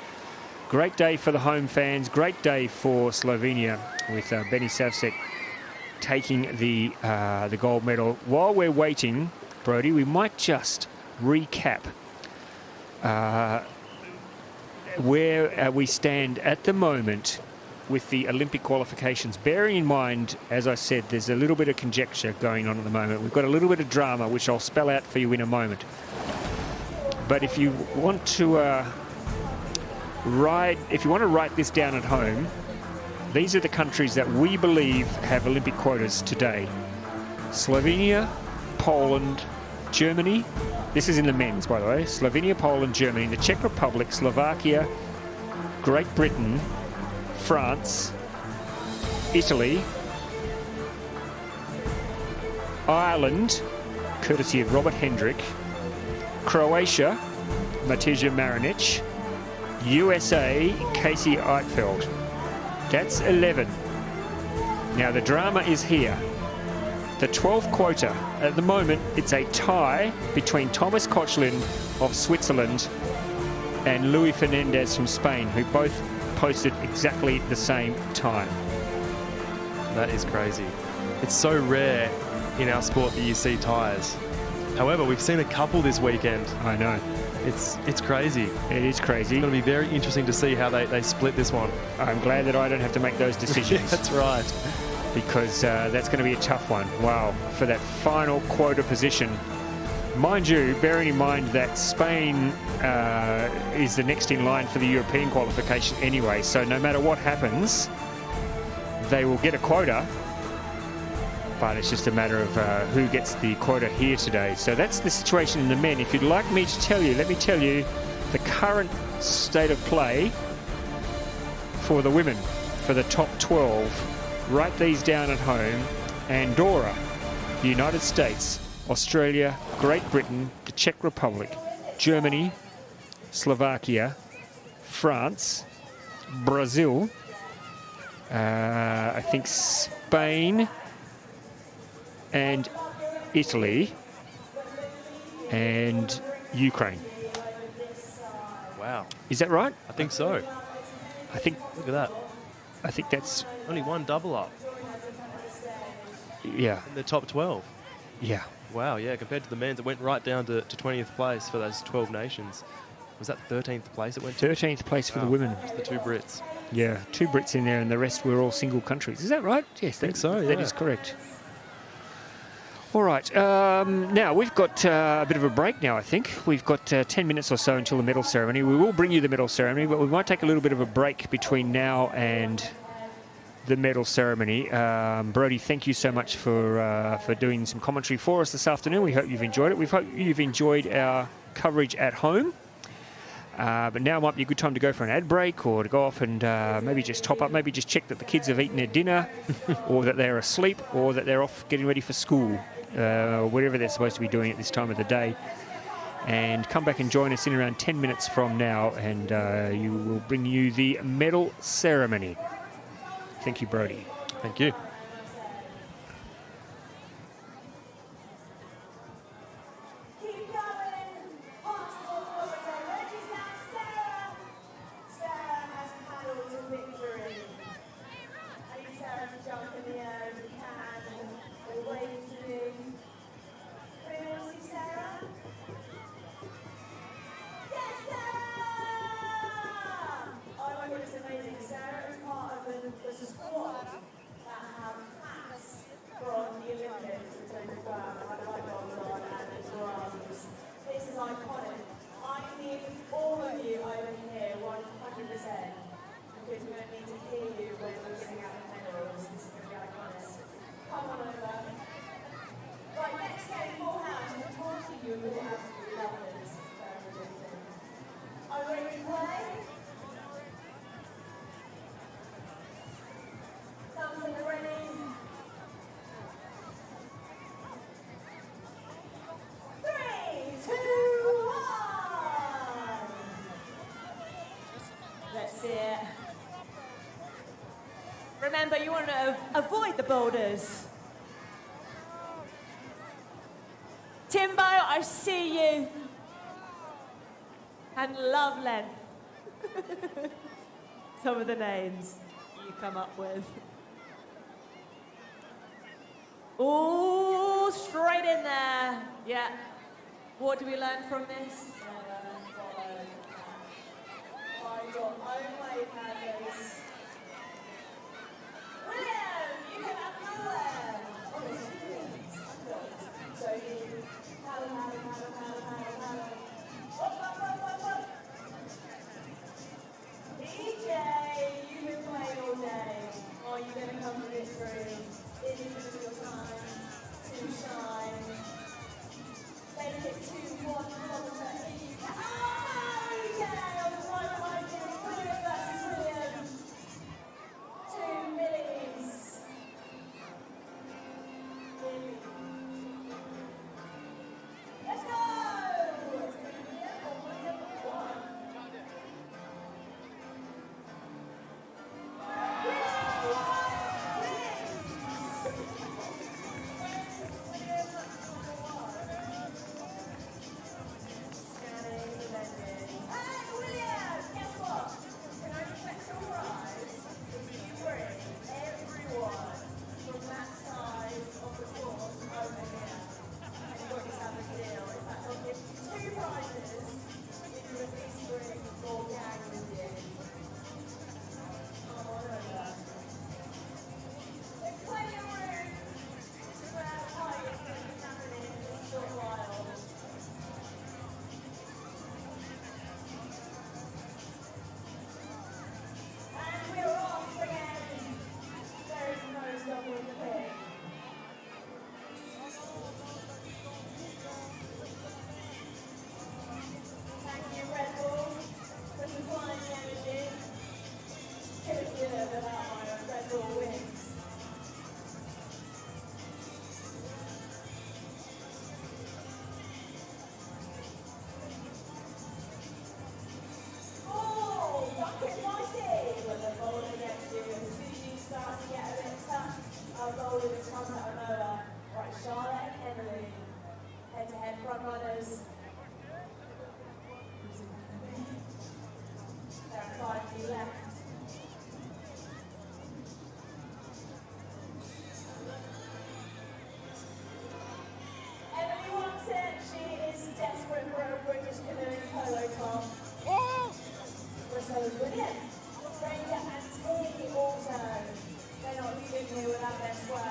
great day for the home fans, great day for Slovenia with Benny Savsek taking the gold medal. While we're waiting, Brodie, we might just recap where we stand at the moment with the Olympic qualifications, bearing in mind, as I said, there's a little bit of conjecture going on at the moment. We've got a little bit of drama, which I'll spell out for you in a moment. But if you want to write this down at home, these are the countries that we believe have Olympic quotas today: Slovenia, Poland, Germany. This is in the men's, by the way. Slovenia, Poland, Germany, the Czech Republic, Slovakia, Great Britain, France, Italy, Ireland, courtesy of Robert Hendrick, Croatia, Matija Marinic, USA, Casey Eitfeld. That's 11. Now the drama is here. The 12th quota, at the moment, it's a tie between Thomas Kochlin of Switzerland and Luis Fernandez from Spain, who both posted exactly the same time. That is crazy. It's so rare in our sport that you see ties. However, we've seen a couple this weekend. I know. It's crazy. It is crazy. It's going to be very interesting to see how they split this one. I'm glad that I don't have to make those decisions. Yeah, that's right. Because that's going to be a tough one. Wow, for that final quota position. Mind you, bearing in mind that Spain is the next in line for the European qualification anyway, so no matter what happens, they will get a quota, but it's just a matter of who gets the quota here today. So that's the situation in the men. If you'd like me to tell you, let me tell you the current state of play for the women, for the top 12. Write these down at home. Andorra, the United States, Australia, Great Britain, the Czech Republic, Germany, Slovakia, France, Brazil, I think Spain, and Italy, and Ukraine. Wow. Is that right? I think so. I think. Look at that. I think that's only one double up. Yeah. in the top 12. Yeah. Wow, yeah, compared to the men's, it went right down to 20th place for those 12 nations. Was that 13th place it went to? 13th place for the women. Just the 2 Brits. Yeah, 2 Brits in there and the rest were all single countries. Is that right? Yes, I think so, that yeah. is correct. All right, now we've got a bit of a break now, I think. We've got 10 minutes or so until the medal ceremony. We will bring you the medal ceremony, but we might take a little bit of a break between now and the medal ceremony. Brodie, thank you so much for doing some commentary for us this afternoon. We hope you've enjoyed it. We hope you've enjoyed our coverage at home. But now might be a good time to go for an ad break or to go off and maybe just top up, maybe just check that the kids have eaten their dinner or that they're asleep or that they're off getting ready for school, whatever they're supposed to be doing at this time of the day. And come back and join us in around 10 minutes from now and you will bring you the medal ceremony. Thank you, Brodie. Thank you. Remember, you want to avoid the boulders. Timbo, I see you. And Loveland. Some of the names you come up with. Ooh, straight in there. Yeah. What do we learn from this? Find your own way, Candace. William, you can have nowhere. So you paddle. Up. DJ, you can play all day. Or you're going to come to this room. This is your time to shine. Make it 2-1 kilometre. Oh, DJ, on the right behind you. William versus William. our best work.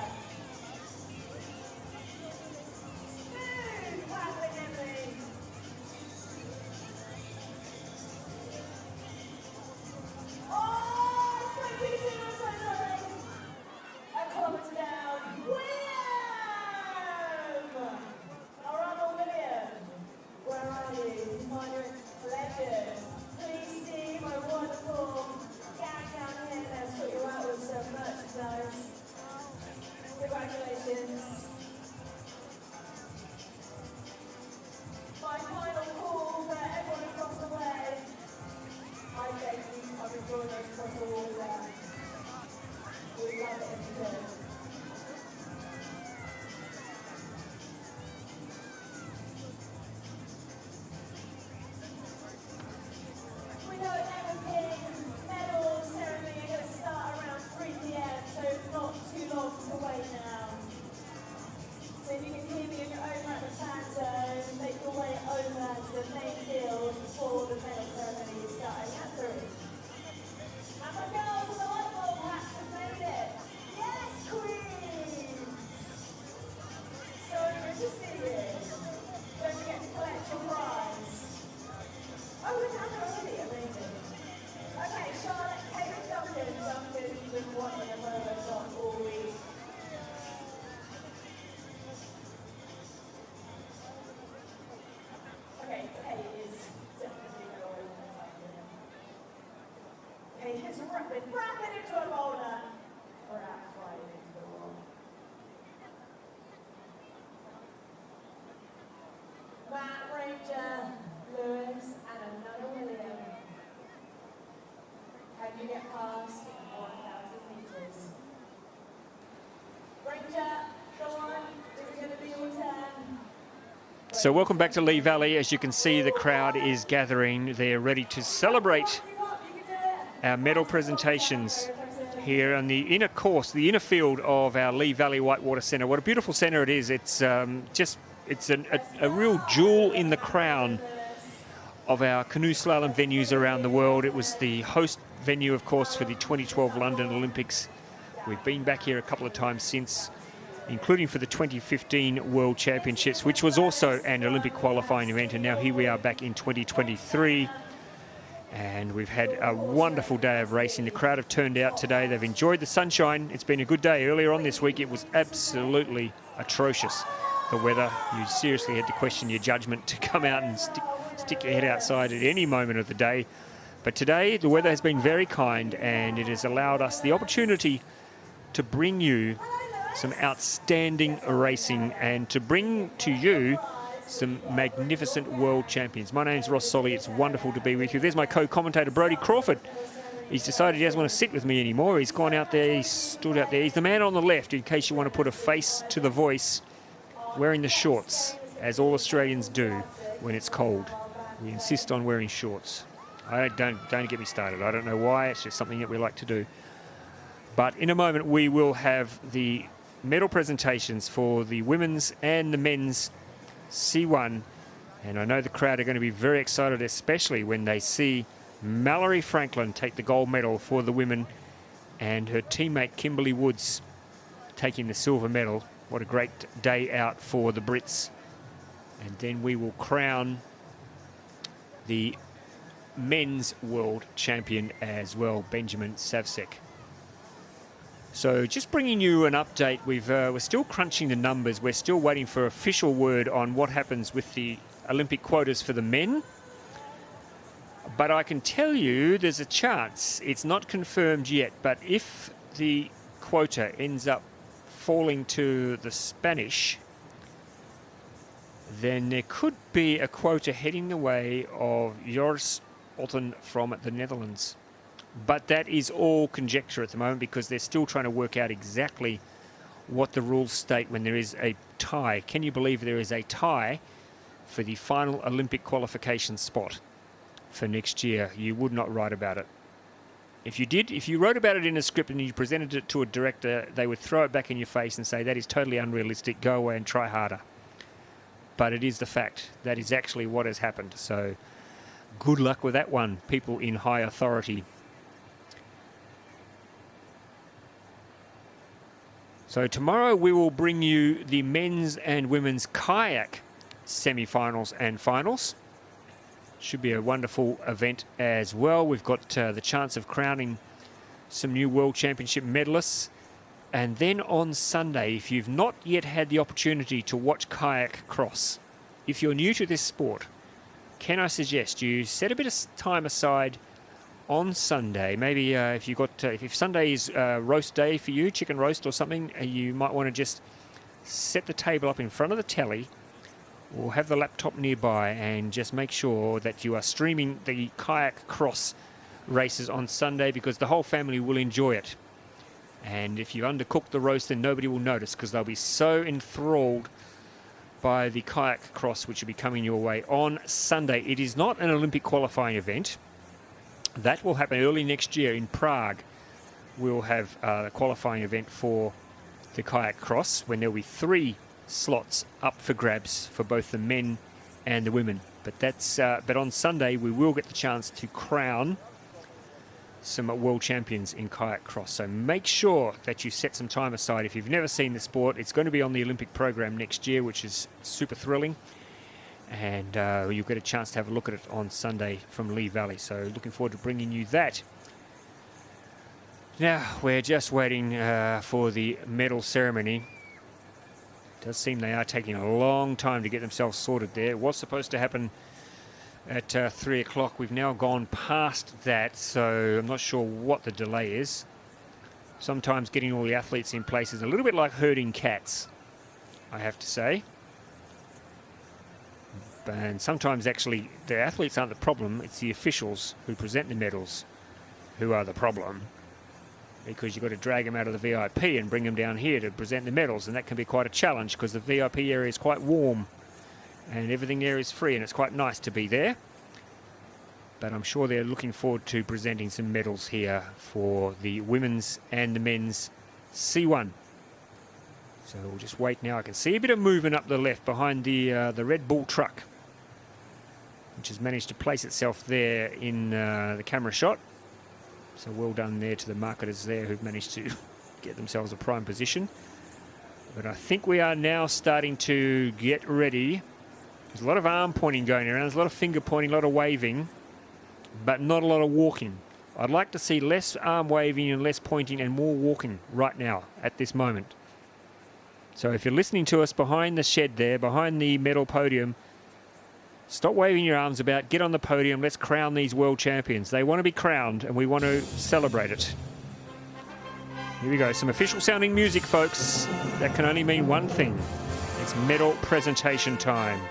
Smooth paddling, Emily. Oh, so busy, I'm so sorry. A kilometre down. William! Our other William. Where are you? Minor legend. Please see my wonderful gang down here. Let's put you out with some merchandise. Congratulations. My final call for everyone across the way. I beg you to come and join us across the water. We love it if you do. We know everything, medal ceremony are going to start around 3 p.m, so not too long to wait now. So if you can hear me in your own right hand zone, make your way over to the main field for the medal ceremony starting at 3. And my girls with the light bulb hats have made it. Yes, Queen! So good to see you. Don't forget to collect your prize. Oh, we're down there already, amazing. Okay, Charlotte, Kate, Duncan. Duncan's been wanting a photo shot all week. Okay, Kate is definitely going. Kate is rapid into a boulder. Right into the wall. Matt, Ranger, Lewis, and another William. Can you get past 1,000 metres? Ranger, go on. Is it going to be your turn? So welcome back to Lee Valley. As you can see, the crowd is gathering. They're ready to celebrate our medal presentations here on the inner course, the inner field of our Lee Valley Whitewater Centre. What a beautiful centre it is. It's it's a real jewel in the crown of our canoe slalom venues around the world. It was the host venue, of course, for the 2012 London Olympics. We've been back here a couple of times since, including for the 2015 World Championships, which was also an Olympic qualifying event. And now here we are back in 2023. And we've had a wonderful day of racing. The crowd have turned out today. They've enjoyed the sunshine. It's been a good day. Earlier on this week, it was absolutely atrocious, the weather. You seriously had to question your judgment to come out and stick your head outside at any moment of the day. But today, the weather has been very kind, and it has allowed us the opportunity to bring you some outstanding racing and to bring to you some magnificent world champions. My name's Ross Solly. It's wonderful to be with you. There's my co-commentator, Brodie Crawford. He's decided he doesn't want to sit with me anymore. He's gone out there. He's stood out there. He's the man on the left, in case you want to put a face to the voice, wearing the shorts, as all Australians do when it's cold. We insist on wearing shorts. Don't get me started. I don't know why. It's just something that we like to do. But in a moment, we will have the medal presentations for the women's and the men's C1. And I know the crowd are going to be very excited, especially when they see Mallerie Franklin take the gold medal for the women and her teammate Kimberly Woods taking the silver medal. What a great day out for the Brits. And then we will crown the men's world champion as well, Benjamin Savsek. So just bringing you an update. We're still crunching the numbers. We're still waiting for official word on what happens with the Olympic quotas for the men. But I can tell you there's a chance. It's not confirmed yet, but if the quota ends up falling to the Spanish, then there could be a quota heading the way of Joris Otten from the Netherlands. But that is all conjecture at the moment, because they're still trying to work out exactly what the rules state when there is a tie. Can you believe there is a tie for the final Olympic qualification spot for next year? You would not write about it. If you did, if you wrote about it in a script and you presented it to a director, they would throw it back in your face and say, that is totally unrealistic, go away and try harder. But it is the fact. That is actually what has happened. So good luck with that one, people in high authority. So tomorrow we will bring you the men's and women's kayak semi-finals and finals. Should be a wonderful event as well. We've got the chance of crowning some new World Championship medalists. And then on Sunday, if you've not yet had the opportunity to watch kayak cross, if you're new to this sport, can I suggest you set a bit of time aside on Sunday? Maybe if Sunday is roast day for you, chicken roast or something, you might want to just set the table up in front of the telly or have the laptop nearby and just make sure that you are streaming the kayak cross races on Sunday, because the whole family will enjoy it. And if you undercook the roast, then nobody will notice, because they'll be so enthralled by the kayak cross, which will be coming your way on Sunday. It is not an Olympic qualifying event. That will happen early next year in Prague. We'll have a qualifying event for the kayak cross, when there'll be 3 slots up for grabs for both the men and the women. But on Sunday we will get the chance to crown some world champions in kayak cross. So make sure that you set some time aside. If you've never seen the sport, it's going to be on the Olympic program next year, which is super thrilling. And you'll get a chance to have a look at it on Sunday from Lee Valley. So looking forward to bringing you that. Now, we're just waiting for the medal ceremony. It does seem they are taking a long time to get themselves sorted there. It was supposed to happen at 3 o'clock. We've now gone past that, so I'm not sure what the delay is. Sometimes getting all the athletes in place is a little bit like herding cats, I have to say. And sometimes actually the athletes aren't the problem, it's the officials who present the medals who are the problem, because you've got to drag them out of the VIP and bring them down here to present the medals, and that can be quite a challenge because the VIP area is quite warm and everything there is free, and it's quite nice to be there. But I'm sure they're looking forward to presenting some medals here for the women's and the men's C1. So we'll just wait now. I can see a bit of movement up the left behind the Red Bull truck, which has managed to place itself there in the camera shot. So well done there to the marketers there who've managed to get themselves a prime position. But I think we are now starting to get ready. There's a lot of arm pointing going around. There's a lot of finger pointing, a lot of waving, but not a lot of walking. I'd like to see less arm waving and less pointing and more walking right now at this moment. So if you're listening to us behind the shed there, behind the medal podium, stop waving your arms about, get on the podium, let's crown these world champions. They want to be crowned and we want to celebrate it. Here we go, some official sounding music, folks. That can only mean one thing. It's medal presentation time.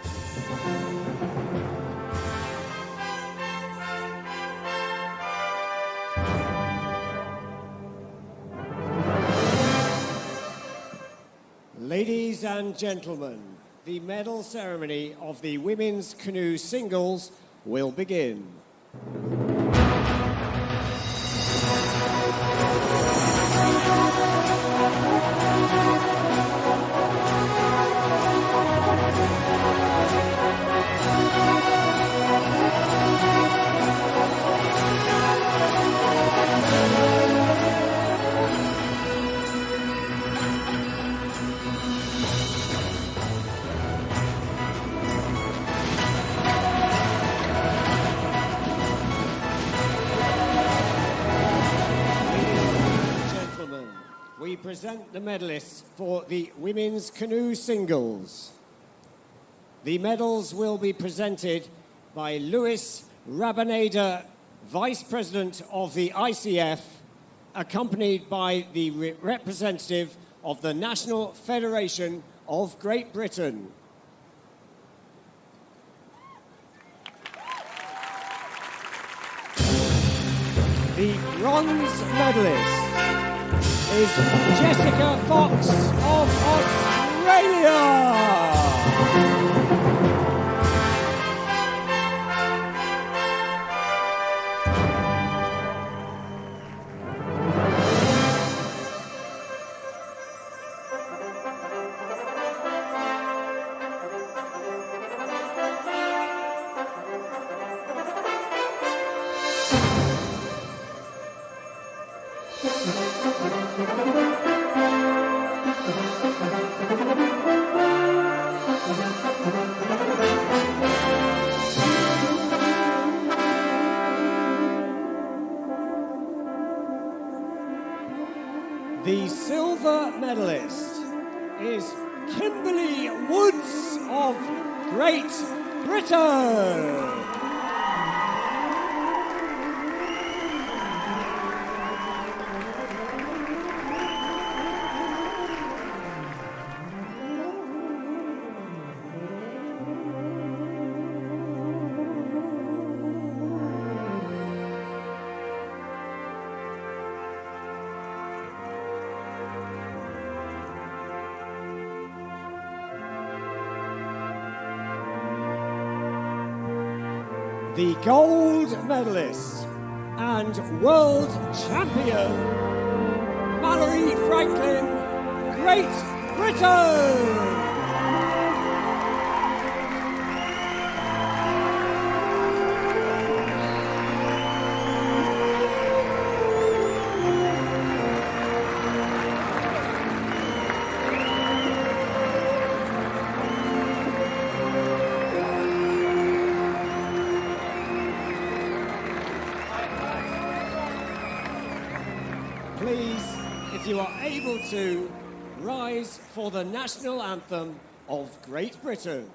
Ladies and gentlemen, the medal ceremony of the women's canoe singles will begin. We present the medalists for the women's canoe singles. The medals will be presented by Louis Rabaneda, Vice President of the ICF, accompanied by the representative of the National Federation of Great Britain. The bronze medalist is Jessica Fox of Australia. medalist is Kimberly Woods of Great Britain. The gold medalist and world champion, Mallerie Franklin, Great Britain. Please, if you are able to, rise for the national anthem of Great Britain.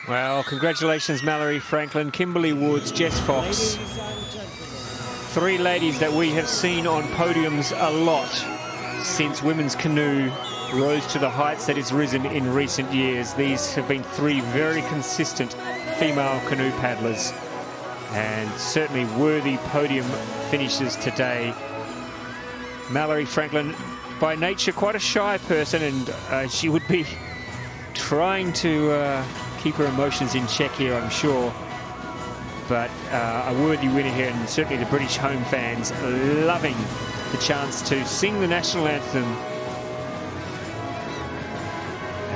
Well, congratulations, Mallerie Franklin, Kimberly Woods, Jess Fox. Three ladies that we have seen on podiums a lot since women's canoe rose to the heights that it's risen in recent years. These have been three very consistent female canoe paddlers and certainly worthy podium finishes today. Mallerie Franklin, by nature quite a shy person, and she would be trying to keep her emotions in check here, I'm sure. But a worthy winner here, and certainly the British home fans loving the chance to sing the national anthem.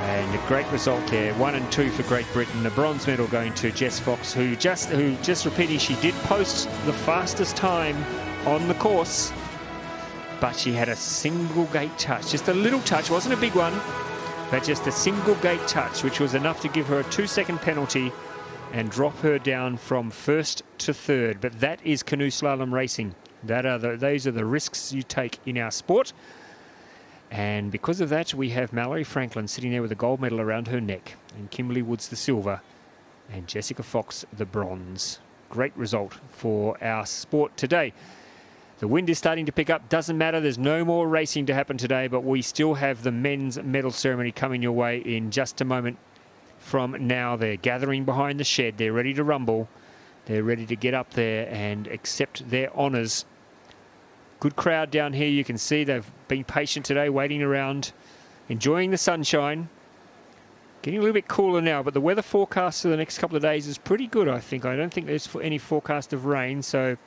And a great result there, 1 and 2 for Great Britain. The bronze medal going to Jess Fox, who just repeating, she did post the fastest time on the course, but she had a single gate touch, just a little touch, wasn't a big one, but just a single gate touch, which was enough to give her a 2-second penalty and drop her down from first to third. But that is canoe slalom racing. Those are the risks you take in our sport. And because of that, we have Mallerie Franklin sitting there with a gold medal around her neck, and Kimberly Woods the silver, and Jessica Fox the bronze. Great result for our sport today. The wind is starting to pick up. Doesn't matter. There's no more racing to happen today, but we still have the men's medal ceremony coming your way in just a moment from now. They're gathering behind the shed. They're ready to rumble. They're ready to get up there and accept their honours. Good crowd down here. You can see they've been patient today, waiting around, enjoying the sunshine. Getting a little bit cooler now, but the weather forecast for the next couple of days is pretty good, I think. I don't think there's any forecast of rain, so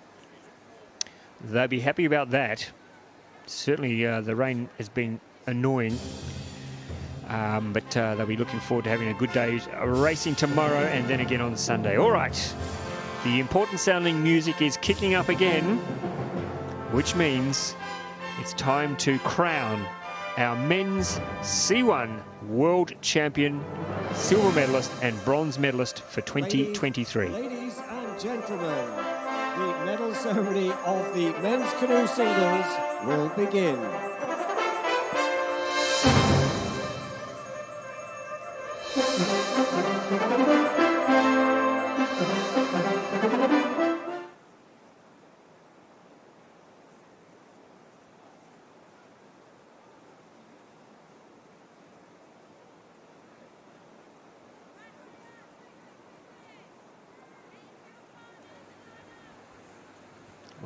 they'll be happy about that. Certainly the rain has been annoying, but they'll be looking forward to having a good day racing tomorrow and then again on Sunday. All right, the important sounding music is kicking up again, which means it's time to crown our men's C1 World Champion, silver medalist and bronze medalist for 2023. Ladies and gentlemen, the medal ceremony of the men's canoe singles will begin.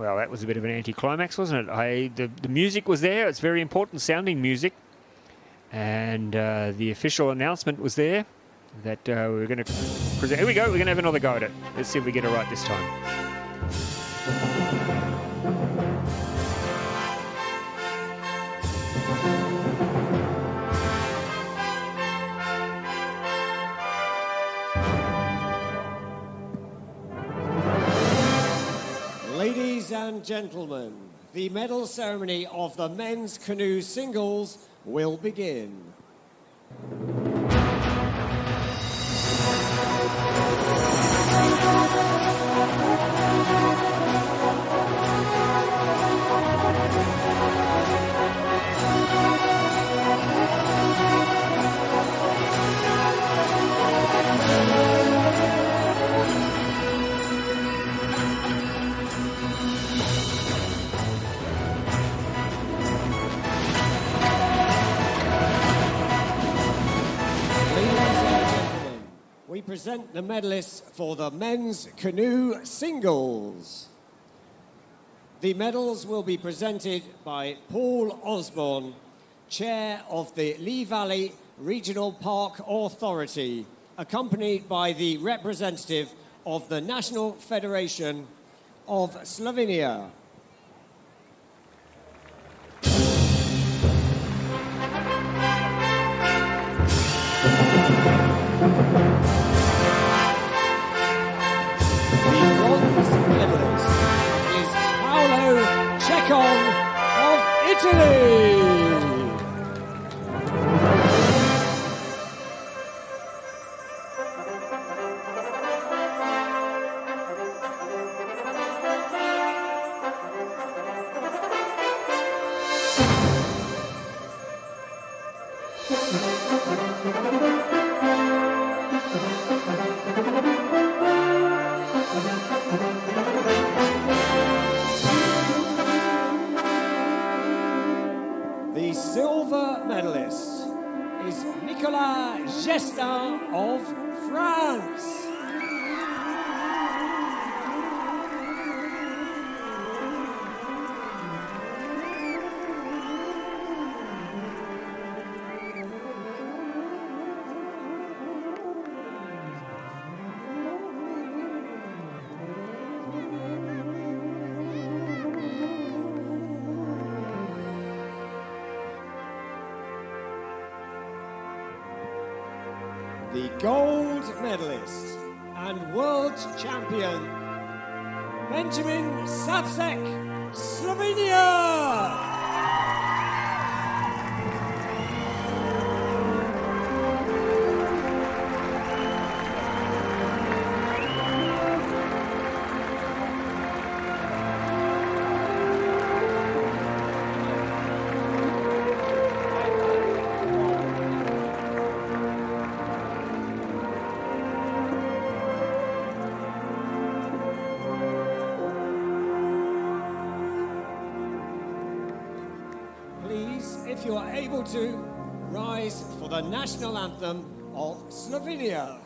Well, that was a bit of an anticlimax, wasn't it? The music was there. It's very important sounding music. And the official announcement was there that we're going to present. Here we go. We're going to have another go at it. Let's see if we get it right this time. Ladies and gentlemen, the medal ceremony of the men's canoe singles will begin. We present the medalists for the men's canoe singles. The medals will be presented by Paul Osborne, Chair of the Lee Valley Regional Park Authority, accompanied by the representative of the National Federation of Slovenia. Of Italy. The silver medalist is Nicolas Gestin of France. The gold medalist and world champion, Benjamin Sapsek, Slovenia. If you are able to, rise for the national anthem of Slovenia.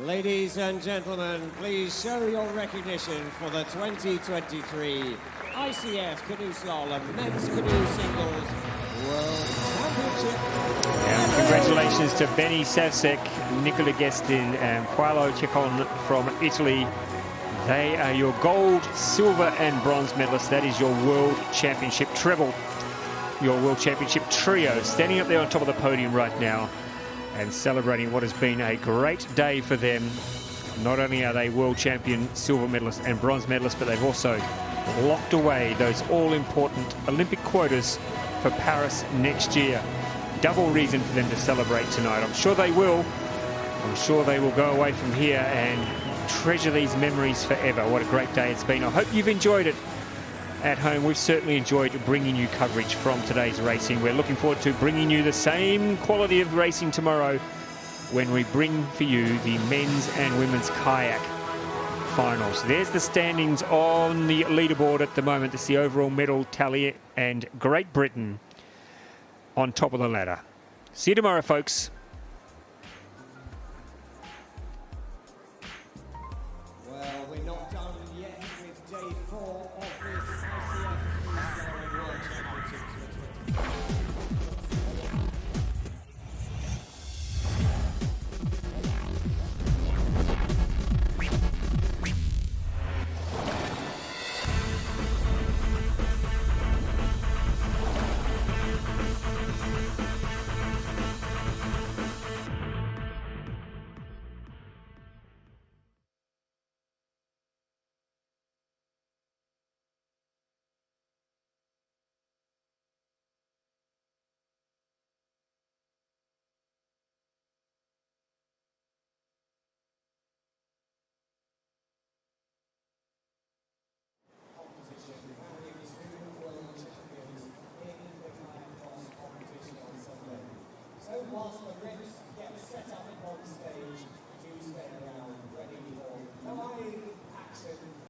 Ladies and gentlemen, please show your recognition for the 2023 ICF Canoe Slalom Men's Canoe Singles World Championship. Congratulations to Benny Savsek, Nicola Guestin and Paolo Ceccon from Italy. They are your gold, silver and bronze medalists. That is your World Championship treble, your World Championship trio, standing up there on top of the podium right now and celebrating what has been a great day for them. Not only are they World Champion, silver medalists and bronze medalists, but they've also locked away those all-important Olympic quotas for Paris next year. Double reason for them to celebrate tonight. I'm sure they will. I'm sure they will go away from here and treasure these memories forever. What a great day it's been. I hope you've enjoyed it at home. We've certainly enjoyed bringing you coverage from today's racing. We're looking forward to bringing you the same quality of racing tomorrow when we bring for you the men's and women's kayak finals. There's the standings on the leaderboard at the moment. It's the overall medal tally, and Great Britain on top of the ladder. See you tomorrow, folks.